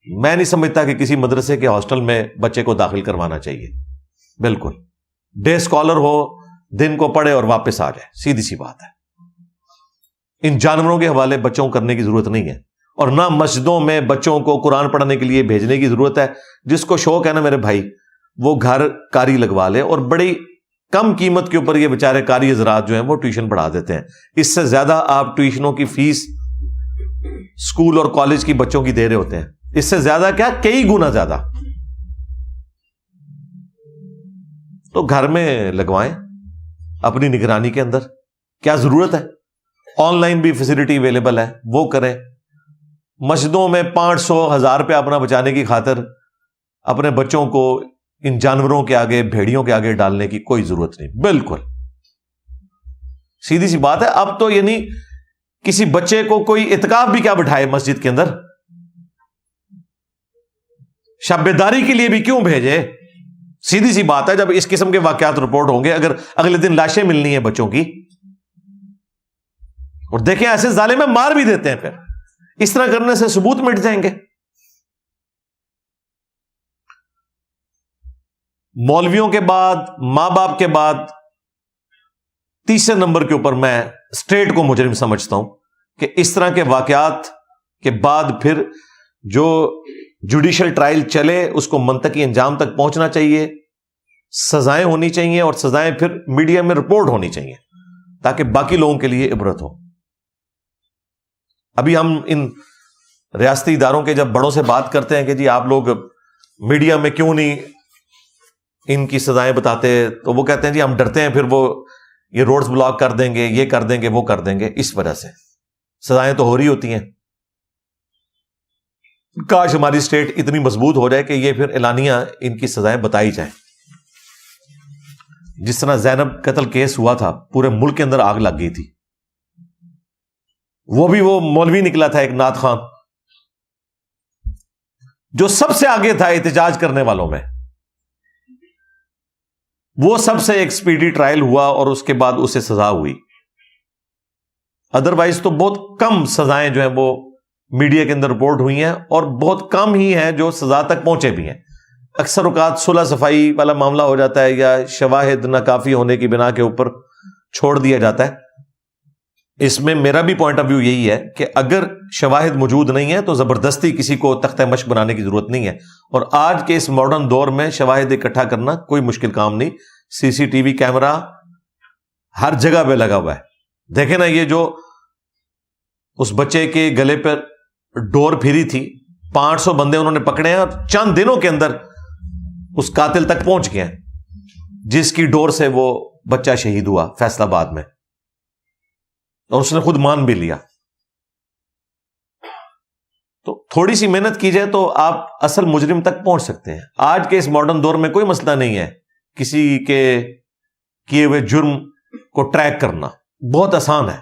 میں نہیں سمجھتا کہ کسی مدرسے کے ہاسٹل میں بچے کو داخل کروانا چاہیے. بالکل ڈے اسکالر ہو, دن کو پڑھے اور واپس آ جائے, سیدھی سی بات ہے. ان جانوروں کے حوالے بچوں کو کرنے کی ضرورت نہیں ہے, اور نہ مسجدوں میں بچوں کو قرآن پڑھنے کے لیے بھیجنے کی ضرورت ہے. جس کو شوق ہے نا میرے بھائی, وہ گھر کاری لگوا لے, اور بڑی کم قیمت کے اوپر یہ بیچارے کاری حضرات جو ہیں وہ ٹیوشن پڑھا دیتے ہیں. اس سے زیادہ آپ ٹیوشنوں کی فیس اسکول اور کالج کی بچوں کی دے رہے ہوتے ہیں. اس سے زیادہ کیا, کئی گنا زیادہ. تو گھر میں لگوائیں اپنی نگرانی کے اندر, کیا ضرورت ہے. آن لائن بھی فیسلٹی اویلیبل ہے, وہ کریں. مسجدوں میں 500,000 روپیہ اپنا بچانے کی خاطر اپنے بچوں کو ان جانوروں کے آگے, بھیڑیوں کے آگے ڈالنے کی کوئی ضرورت نہیں. بالکل سیدھی سی بات ہے. اب تو یعنی کسی بچے کو کوئی اعتکاف بھی کیا بٹھائے مسجد کے اندر, شب بیداری کے لیے بھی کیوں بھیجے. سیدھی سی بات ہے, جب اس قسم کے واقعات رپورٹ ہوں گے, اگر اگلے دن لاشیں ملنی ہیں بچوں کی, اور دیکھیں ایسے ظالم میں مار بھی دیتے ہیں, پھر اس طرح کرنے سے ثبوت مٹ جائیں گے. مولویوں کے بعد, ماں باپ کے بعد, تیسرے نمبر کے اوپر میں اسٹیٹ کو مجرم سمجھتا ہوں کہ اس طرح کے واقعات کے بعد پھر جو جوڈیشل ٹرائل چلے اس کو منطقی انجام تک پہنچنا چاہیے, سزائیں ہونی چاہیے, اور سزائیں پھر میڈیا میں رپورٹ ہونی چاہیے تاکہ باقی لوگوں کے لیے عبرت ہو. ابھی ہم ان ریاستی اداروں کے جب بڑوں سے بات کرتے ہیں کہ جی آپ لوگ میڈیا میں کیوں نہیں ان کی سزائیں بتاتے, تو وہ کہتے ہیں جی ہم ڈرتے ہیں پھر وہ یہ روڈز بلاک کر دیں گے, یہ کر دیں گے, وہ کر دیں گے. اس وجہ سے سزائیں تو ہو رہی ہوتی ہیں. کاش ہماری اسٹیٹ اتنی مضبوط ہو جائے کہ یہ پھر اعلانیہ ان کی سزائیں بتائی جائیں. جس طرح زینب قتل کیس ہوا تھا, پورے ملک کے اندر آگ لگ گئی تھی. وہ بھی وہ مولوی نکلا تھا ایک نعت خان, جو سب سے آگے تھا احتجاج کرنے والوں میں. وہ سب سے ایک سپیڈی ٹرائل ہوا اور اس کے بعد اسے سزا ہوئی. ادروائز تو بہت کم سزائیں جو ہیں وہ میڈیا کے اندر رپورٹ ہوئی ہیں, اور بہت کم ہی ہیں جو سزا تک پہنچے بھی ہیں. اکثر اوقات صلح صفائی والا معاملہ ہو جاتا ہے, یا شواہد ناکافی ہونے کی بنا کے اوپر چھوڑ دیا جاتا ہے. اس میں میرا بھی پوائنٹ آف ویو یہی ہے کہ اگر شواہد موجود نہیں ہے تو زبردستی کسی کو تختہ مشق بنانے کی ضرورت نہیں ہے. اور آج کے اس ماڈرن دور میں شواہد اکٹھا کرنا کوئی مشکل کام نہیں. سی سی ٹی وی کیمرہ ہر جگہ پہ لگا ہوا ہے. دیکھیں نا, یہ جو اس بچے کے گلے پر ڈور پھری تھی, 500 بندے انہوں نے پکڑے ہیں, اور چند دنوں کے اندر اس قاتل تک پہنچ گئے ہیں جس کی ڈور سے وہ بچہ شہید ہوا فیصل آباد میں, اور اس نے خود مان بھی لیا. تو تھوڑی سی محنت کی جائے تو آپ اصل مجرم تک پہنچ سکتے ہیں. آج کے اس ماڈرن دور میں کوئی مسئلہ نہیں ہے کسی کے کیے ہوئے جرم کو ٹریک کرنا, بہت آسان ہے.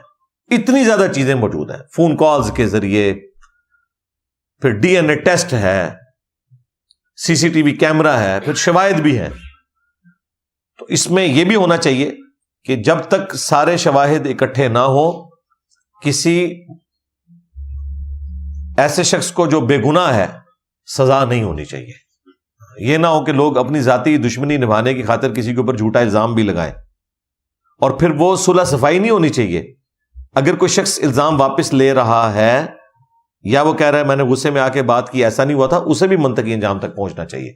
اتنی زیادہ چیزیں موجود ہیں, فون کالز کے ذریعے, پھر ڈی این اے ٹیسٹ ہے, سی سی ٹی وی کیمرہ ہے, پھر شواہد بھی ہے. تو اس میں یہ بھی ہونا چاہیے کہ جب تک سارے شواہد اکٹھے نہ ہو, کسی ایسے شخص کو جو بے گناہ ہے سزا نہیں ہونی چاہیے. یہ نہ ہو کہ لوگ اپنی ذاتی دشمنی نبھانے کی خاطر کسی کے اوپر جھوٹا الزام بھی لگائیں, اور پھر وہ صلح صفائی نہیں ہونی چاہیے. اگر کوئی شخص الزام واپس لے رہا ہے, یا وہ کہہ رہا ہے میں نے غصے میں آ کے بات کی, ایسا نہیں ہوا تھا, اسے بھی منطقی انجام تک پہنچنا چاہیے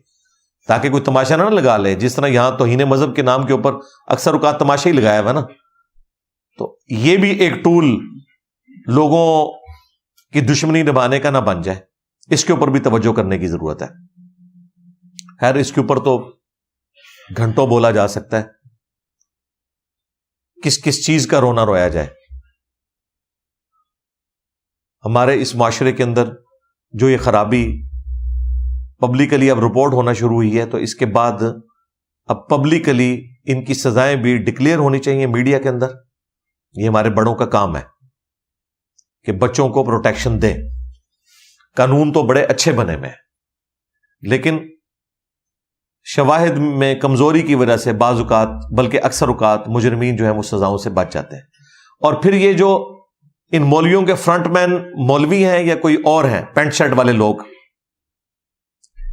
تاکہ کوئی تماشا نہ لگا لے. جس طرح یہاں توہین مذہب کے نام کے اوپر اکثر اوقات تماشا ہی لگایا ہوا نا, تو یہ بھی ایک ٹول لوگوں کی دشمنی نبھانے کا نہ بن جائے. اس کے اوپر بھی توجہ کرنے کی ضرورت ہے. خیر, اس کے اوپر تو گھنٹوں بولا جا سکتا ہے, کس کس چیز کا رونا رویا جائے. ہمارے اس معاشرے کے اندر جو یہ خرابی پبلکلی اب رپورٹ ہونا شروع ہوئی ہے, تو اس کے بعد اب پبلکلی ان کی سزائیں بھی ڈکلیئر ہونی چاہیے میڈیا کے اندر. یہ ہمارے بڑوں کا کام ہے کہ بچوں کو پروٹیکشن دیں. قانون تو بڑے اچھے بنے ہوئے ہیں, لیکن شواہد میں کمزوری کی وجہ سے بعض اوقات بلکہ اکثر اوقات مجرمین جو ہیں وہ سزاؤں سے بچ جاتے ہیں. اور پھر یہ جو ان مولویوں کے فرنٹ مین مولوی ہیں یا کوئی اور ہیں پینٹ شرٹ والے لوگ،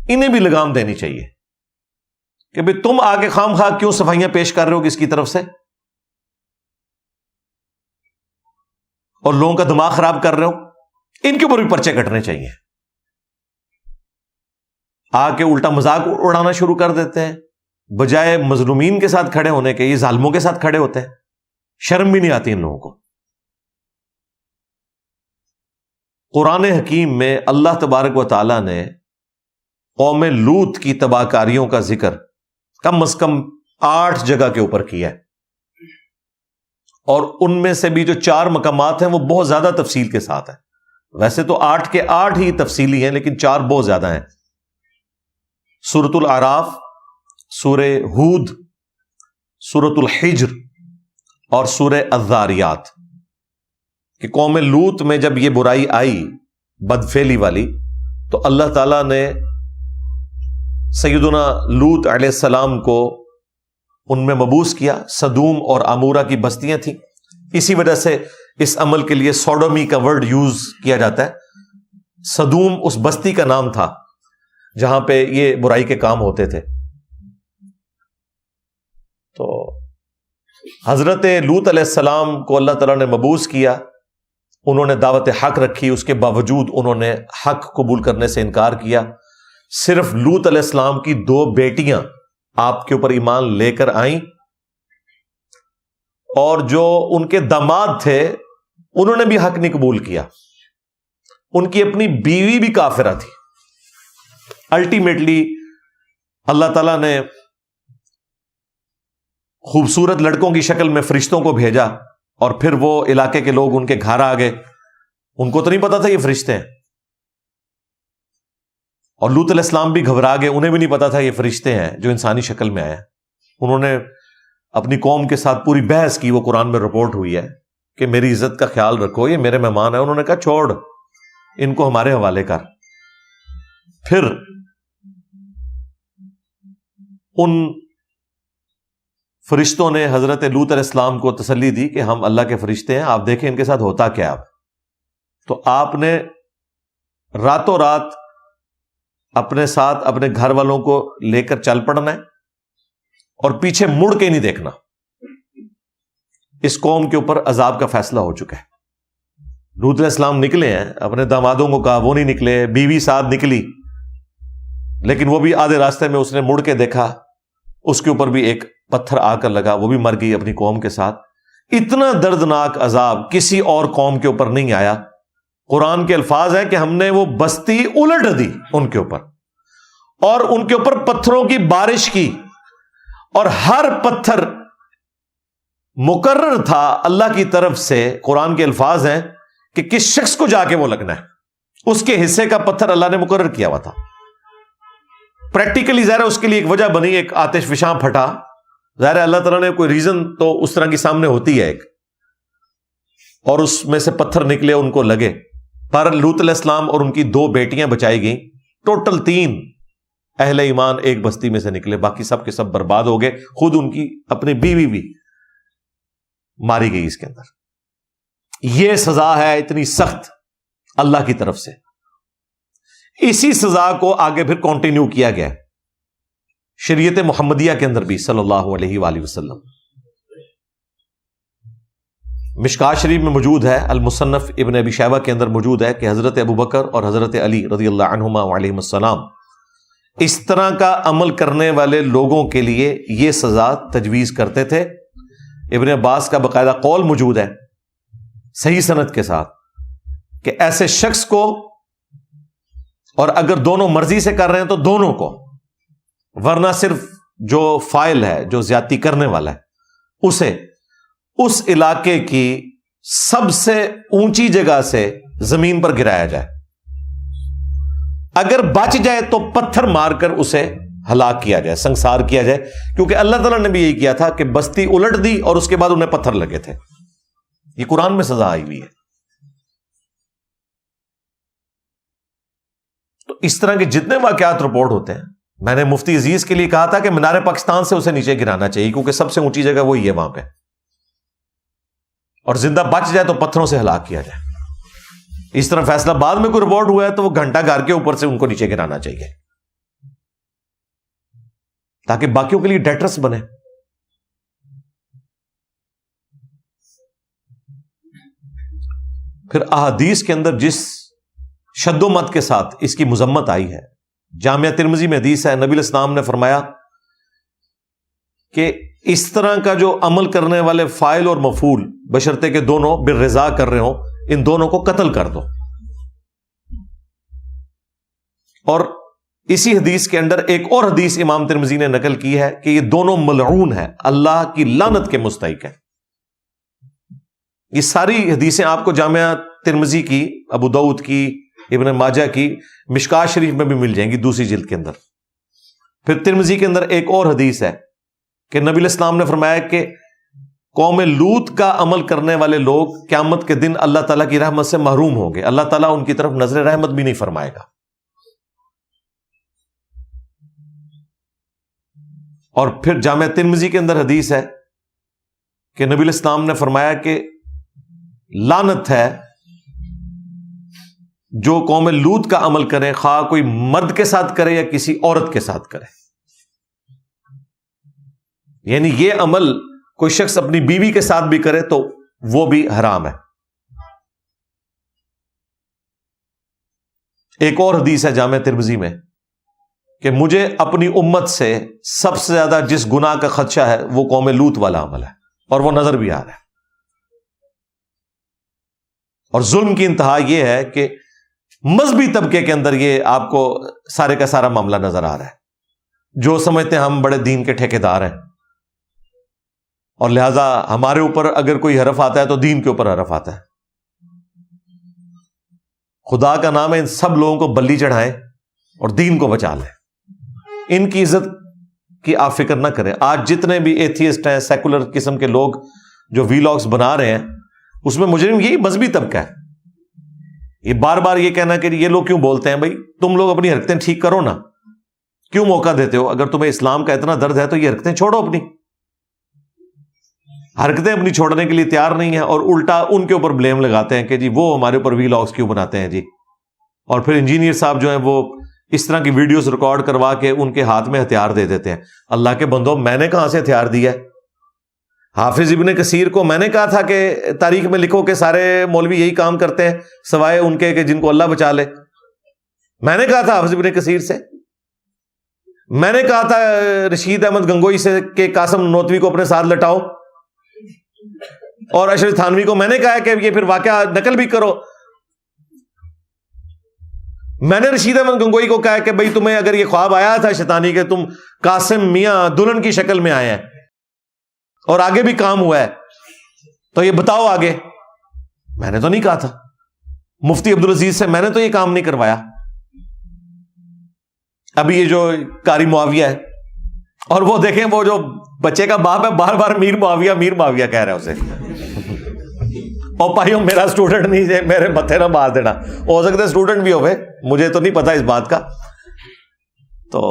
انہیں بھی لگام دینی چاہیے کہ بھئی تم آگے خام خواہ کیوں صفائیاں پیش کر رہے ہو کس کی طرف سے، اور لوگوں کا دماغ خراب کر رہے ہو. ان کے اوپر بھی پرچے کٹنے چاہیے. آ کے الٹا مذاق اڑانا شروع کر دیتے ہیں، بجائے مظلومین کے ساتھ کھڑے ہونے کے یہ ظالموں کے ساتھ کھڑے ہوتے ہیں. شرم بھی نہیں آتی ان لوگوں کو. قرآن حکیم میں اللہ تبارک و تعالیٰ نے قوم لوط کی تباہ کاریوں کا ذکر کم از کم 8 جگہ کے اوپر کیا ہے، اور ان میں سے بھی جو 4 مقامات ہیں وہ بہت زیادہ تفصیل کے ساتھ ہیں. ویسے تو 8 کے 8 ہی تفصیلی ہیں، لیکن 4 بہت زیادہ ہیں. سورۃ الاعراف، سورہ ہود، سورۃ الحجر اور سورہ الذاریات، کہ قوم لوط میں جب یہ برائی آئی بدفعلی والی تو اللہ تعالیٰ نے سیدنا لوط علیہ السلام کو ان میں مبعوث کیا. سدوم اور عمورہ کی بستیاں تھیں، اسی وجہ سے اس عمل کے لیے سوڈومی کا ورڈ یوز کیا جاتا ہے. سدوم اس بستی کا نام تھا جہاں پہ یہ برائی کے کام ہوتے تھے. تو حضرت لوط علیہ السلام کو اللہ تعالیٰ نے مبعوث کیا، انہوں نے دعوت حق رکھی، اس کے باوجود انہوں نے حق قبول کرنے سے انکار کیا. صرف لوط علیہ السلام کی 2 بیٹیاں آپ کے اوپر ایمان لے کر آئیں، اور جو ان کے داماد تھے انہوں نے بھی حق نہیں قبول کیا. ان کی اپنی بیوی بھی کافرہ تھی. الٹیمیٹلی اللہ تعالیٰ نے خوبصورت لڑکوں کی شکل میں فرشتوں کو بھیجا، اور پھر وہ علاقے کے لوگ ان کے گھر آ گئے. ان کو تو نہیں پتا تھا یہ فرشتے ہیں، اور لوط علیہ السلام بھی گھبرا گئے، انہیں بھی نہیں پتا تھا یہ فرشتے ہیں جو انسانی شکل میں آئے. انہوں نے اپنی قوم کے ساتھ پوری بحث کی، وہ قرآن میں رپورٹ ہوئی ہے کہ میری عزت کا خیال رکھو، یہ میرے مہمان ہیں. انہوں نے کہا چھوڑ ان کو ہمارے حوالے کر. پھر ان فرشتوں نے حضرت لوط علیہ السلام کو تسلی دی کہ ہم اللہ کے فرشتے ہیں، آپ دیکھیں ان کے ساتھ ہوتا کیا. تو آپ نے راتوں رات اپنے ساتھ اپنے گھر والوں کو لے کر چل پڑنا ہے، اور پیچھے مڑ کے نہیں دیکھنا. اس قوم کے اوپر عذاب کا فیصلہ ہو چکا ہے. لوط علیہ السلام نکلے ہیں، اپنے دامادوں کو کہا، وہ نہیں نکلے. بیوی ساتھ نکلی، لیکن وہ بھی آدھے راستے میں اس نے مڑ کے دیکھا، اس کے اوپر بھی ایک پتھر آ کر لگا، وہ بھی مر گئی اپنی قوم کے ساتھ. اتنا دردناک عذاب کسی اور قوم کے اوپر نہیں آیا. قرآن کے الفاظ ہیں کہ ہم نے وہ بستی الٹ دی ان کے اوپر، اور ان کے اوپر پتھروں کی بارش کی، اور ہر پتھر مقرر تھا اللہ کی طرف سے. قرآن کے الفاظ ہیں کہ کس شخص کو جا کے وہ لگنا ہے، اس کے حصے کا پتھر اللہ نے مقرر کیا ہوا تھا. پریکٹیکلی ظاہر ہے اس کے لیے ایک وجہ بنی، ایک آتش فشاں پھٹا. ظاہر ہے اللہ تعالیٰ نے کوئی ریزن تو اس طرح کی سامنے ہوتی ہے ایک، اور اس میں سے پتھر نکلے ان کو لگے. پر لوط علیہ السلام اور ان کی 2 بیٹیاں بچائی گئیں. ٹوٹل 3 اہل ایمان ایک بستی میں سے نکلے، باقی سب کے سب برباد ہو گئے. خود ان کی اپنی بیوی بھی ماری گئی اس کے اندر. یہ سزا ہے اتنی سخت اللہ کی طرف سے. اسی سزا کو آگے پھر کنٹینیو کیا گیا شریعت محمدیہ کے اندر بھی صلی اللہ علیہ وآلہ وسلم. مشکات شریف میں موجود ہے، المصنف ابن ابی شیبہ کے اندر موجود ہے کہ حضرت ابوبکر اور حضرت علی رضی اللہ عنہما وعلیہم السلام اس طرح کا عمل کرنے والے لوگوں کے لیے یہ سزا تجویز کرتے تھے. ابن عباس کا باقاعدہ قول موجود ہے صحیح سند کے ساتھ کہ ایسے شخص کو، اور اگر دونوں مرضی سے کر رہے ہیں تو دونوں کو، ورنہ صرف جو فاعل ہے، جو زیادتی کرنے والا ہے، اسے اس علاقے کی سب سے اونچی جگہ سے زمین پر گرایا جائے. اگر بچ جائے تو پتھر مار کر اسے ہلاک کیا جائے، سنسار کیا جائے. کیونکہ اللہ تعالیٰ نے بھی یہی کیا تھا کہ بستی الٹ دی اور اس کے بعد انہیں پتھر لگے تھے. یہ قرآن میں سزا آئی ہوئی ہے. تو اس طرح کے جتنے واقعات رپورٹ ہوتے ہیں میں نے مفتی عزیز کے لیے کہا تھا کہ مینار پاکستان سے اسے نیچے گرانا چاہیے کیونکہ سب سے اونچی جگہ وہی ہے وہاں پہ، اور زندہ بچ جائے تو پتھروں سے ہلاک کیا جائے۔ اس طرح فیصلہ آباد میں کوئی رپورٹ ہوا ہے تو وہ گھنٹہ گھر کے اوپر سے ان کو نیچے گرانا چاہیے تاکہ باقیوں کے لیے ڈیٹرس بنے۔ پھر احادیث کے اندر جس شد و مت کے ساتھ اس کی مذمت آئی ہے، جامعہ ترمذی میں حدیث ہے، نبی علیہ السلام نے فرمایا کہ اس طرح کا جو عمل کرنے والے فاعل اور مفعول بشرطے کہ دونوں بالرضا کر رہے ہوں، ان دونوں کو قتل کر دو۔ اور اسی حدیث کے اندر ایک اور حدیث امام ترمذی نے نقل کی ہے کہ یہ دونوں ملعون ہیں، اللہ کی لعنت کے مستحق ہیں۔ یہ ساری حدیثیں آپ کو جامعہ ترمذی کی، ابو داؤد کی، ابن ماجہ کی، مشکات شریف میں بھی مل جائیں گی دوسری جلد کے اندر۔ پھر ترمذی کے اندر ایک اور حدیث ہے کہ نبی علیہ السلام نے فرمایا کہ قوم لوط کا عمل کرنے والے لوگ قیامت کے دن اللہ تعالیٰ کی رحمت سے محروم ہوں گے، اللہ تعالیٰ ان کی طرف نظر رحمت بھی نہیں فرمائے گا۔ اور پھر جامعہ ترمذی کے اندر حدیث ہے کہ نبی علیہ السلام نے فرمایا کہ لعنت ہے جو قوم لوط کا عمل کرے، خواہ کوئی مرد کے ساتھ کرے یا کسی عورت کے ساتھ کرے۔ یعنی یہ عمل کوئی شخص اپنی بیوی کے ساتھ بھی کرے تو وہ بھی حرام ہے۔ ایک اور حدیث ہے جامعہ ترمذی میں کہ مجھے اپنی امت سے سب سے زیادہ جس گناہ کا خدشہ ہے وہ قوم لوط والا عمل ہے، اور وہ نظر بھی آ رہا ہے۔ اور ظلم کی انتہا یہ ہے کہ مذہبی طبقے کے اندر یہ آپ کو سارے کا سارا معاملہ نظر آ رہا ہے، جو سمجھتے ہیں ہم بڑے دین کے ٹھیکیدار ہیں، اور لہذا ہمارے اوپر اگر کوئی حرف آتا ہے تو دین کے اوپر حرف آتا ہے۔ خدا کا نام ہے ان سب لوگوں کو بلی چڑھائیں اور دین کو بچا لیں، ان کی عزت کی آپ فکر نہ کریں۔ آج جتنے بھی ایتھیسٹ ہیں، سیکولر قسم کے لوگ جو ویلاگز بنا رہے ہیں، اس میں مجرم یہی مذہبی طبقہ ہے۔ یہ بار بار یہ کہنا کہ یہ لوگ کیوں بولتے ہیں، بھائی تم لوگ اپنی حرکتیں ٹھیک کرو نا، کیوں موقع دیتے ہو؟ اگر تمہیں اسلام کا اتنا درد ہے تو یہ حرکتیں چھوڑو، اپنی حرکتیں اپنی چھوڑنے کے لیے تیار نہیں ہیں، اور الٹا ان کے اوپر بلیم لگاتے ہیں کہ جی وہ ہمارے اوپر ویلاگز کیوں بناتے ہیں جی۔ اور پھر انجینئر صاحب جو ہیں وہ اس طرح کی ویڈیوز ریکارڈ کروا کے ان کے ہاتھ میں ہتھیار دے دیتے ہیں۔ اللہ کے بندو، میں نے کہاں سے ہتھیار دیا ہے؟ حافظ ابن کثیر کو میں نے کہا تھا کہ تاریخ میں لکھو کہ سارے مولوی یہی کام کرتے ہیں سوائے ان کے کہ جن کو اللہ بچا لے۔ میں نے کہا تھا حافظ ابن کثیر سے، میں نے کہا تھا رشید احمد گنگوئی سے کہ قاسم نوتوی کو اپنے ساتھ لٹاؤ، اور اشرف تھانوی کو میں نے کہا کہ یہ پھر واقعہ نقل بھی کرو۔ میں نے رشید احمد گنگوئی کو کہا کہ بھئی تمہیں اگر یہ خواب آیا تھا شیطانی کہ تم قاسم میاں دلہن کی شکل میں آئے ہیں اور آگے بھی کام ہوا ہے تو یہ بتاؤ آگے۔ میں نے تو نہیں کہا تھا۔ مفتی عبدالعزیز سے میں نے تو یہ کام نہیں کروایا۔ ابھی یہ جو قاری معاویہ ہے، اور وہ دیکھیں وہ جو بچے کا باپ ہے بار بار میر معاویہ کہہ رہا ہے اسے، اور بھائیوں میرا اسٹوڈنٹ نہیں ہے، میرے متھے نہ مار دینا، ہو سکتا ہے اسٹوڈنٹ بھی ہوئے، مجھے تو نہیں پتا اس بات کا۔ تو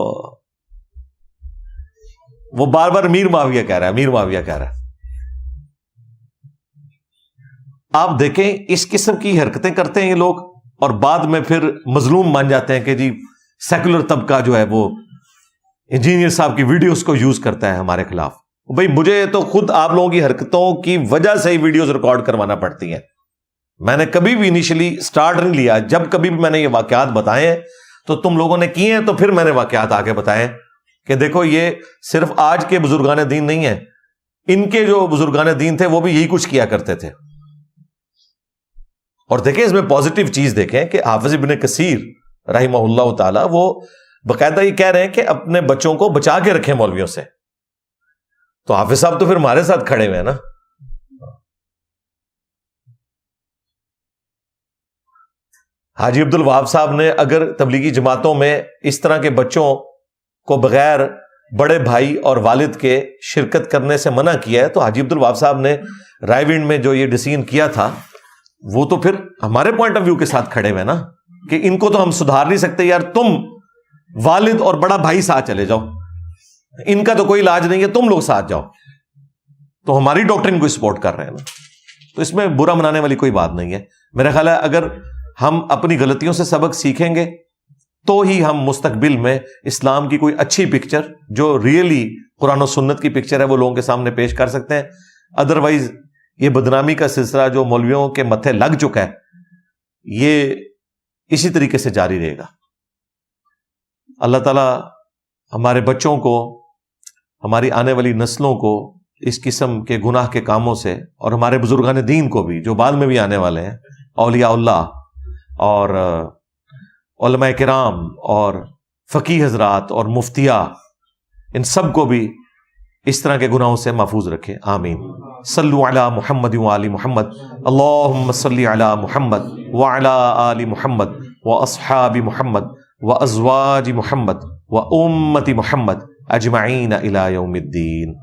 وہ بار بار میر معاویہ کہہ رہا ہے۔ آپ دیکھیں اس قسم کی حرکتیں کرتے ہیں یہ لوگ، اور بعد میں پھر مظلوم مان جاتے ہیں کہ جی سیکولر طبقہ جو ہے وہ انجینئر صاحب کی ویڈیوز کو یوز کرتا ہے ہمارے خلاف۔ بھائی مجھے تو خود آپ لوگوں کی حرکتوں کی وجہ سے ہی ویڈیوز ریکارڈ کروانا پڑتی ہیں۔ میں نے کبھی بھی انیشلی سٹارٹ نہیں لیا، جب کبھی بھی میں نے یہ واقعات بتائے ہیں تو تم لوگوں نے کیے ہیں، تو پھر میں نے واقعات آگے بتائے کہ دیکھو یہ صرف آج کے بزرگان دین نہیں ہیں، ان کے جو بزرگان دین تھے وہ بھی یہی کچھ کیا کرتے تھے۔ اور دیکھیں اس میں پازیٹیو چیز دیکھیں کہ حافظ ابن کثیر رحمہ اللہ تعالی وہ باقاعدہ یہ کہہ رہے ہیں کہ اپنے بچوں کو بچا کے رکھیں مولویوں سے۔ تو حافظ صاحب تو پھر ہمارے ساتھ کھڑے ہوئے ہیں نا۔ حاجی عبد الوہاب صاحب نے اگر تبلیغی جماعتوں میں اس طرح کے بچوں کو بغیر بڑے بھائی اور والد کے شرکت کرنے سے منع کیا ہے، تو حاجی عبد الوہاب صاحب نے رائے ونڈ میں جو یہ ڈیسیژن کیا تھا وہ تو پھر ہمارے پوائنٹ آف ویو کے ساتھ کھڑے ہوئے نا، کہ ان کو تو ہم سدھار نہیں سکتے، یار تم والد اور بڑا بھائی ساتھ چلے جاؤ, ان کا تو کوئی علاج نہیں ہے, تم لوگ ساتھ جاؤ, تو ہماری ڈاکٹرین کو سپورٹ کر رہے ہیں نا. تو اس میں برا منانے والی کوئی بات نہیں ہے. میرا خیال ہے اگر ہم اپنی غلطیوں سے سبق سیکھیں گے تو ہی ہم مستقبل میں اسلام کی کوئی اچھی پکچر جو ریئلی قرآن و سنت کی پکچر ہے وہ لوگوں کے سامنے پیش کر سکتے ہیں. ادروائز یہ بدنامی کا سلسلہ جو مولویوں کے متھے لگ چکا ہے یہ اسی طریقے سے جاری رہے گا. اللہ تعالیٰ ہمارے بچوں کو, ہماری آنے والی نسلوں کو اس قسم کے گناہ کے کاموں سے, اور ہمارے بزرگان دین کو بھی جو بعد میں بھی آنے والے ہیں, اولیاء اللہ اور علماء کرام اور فقیہ حضرات اور مفتیاء, ان سب کو بھی اس طرح کے گناہوں سے محفوظ رکھے. آمین. صلو علی محمد وآل محمد. اللہم صلی علی محمد وعلی آل محمد واصحاب محمد وازواج محمد وامت محمد اجمعین الی یوم الدین.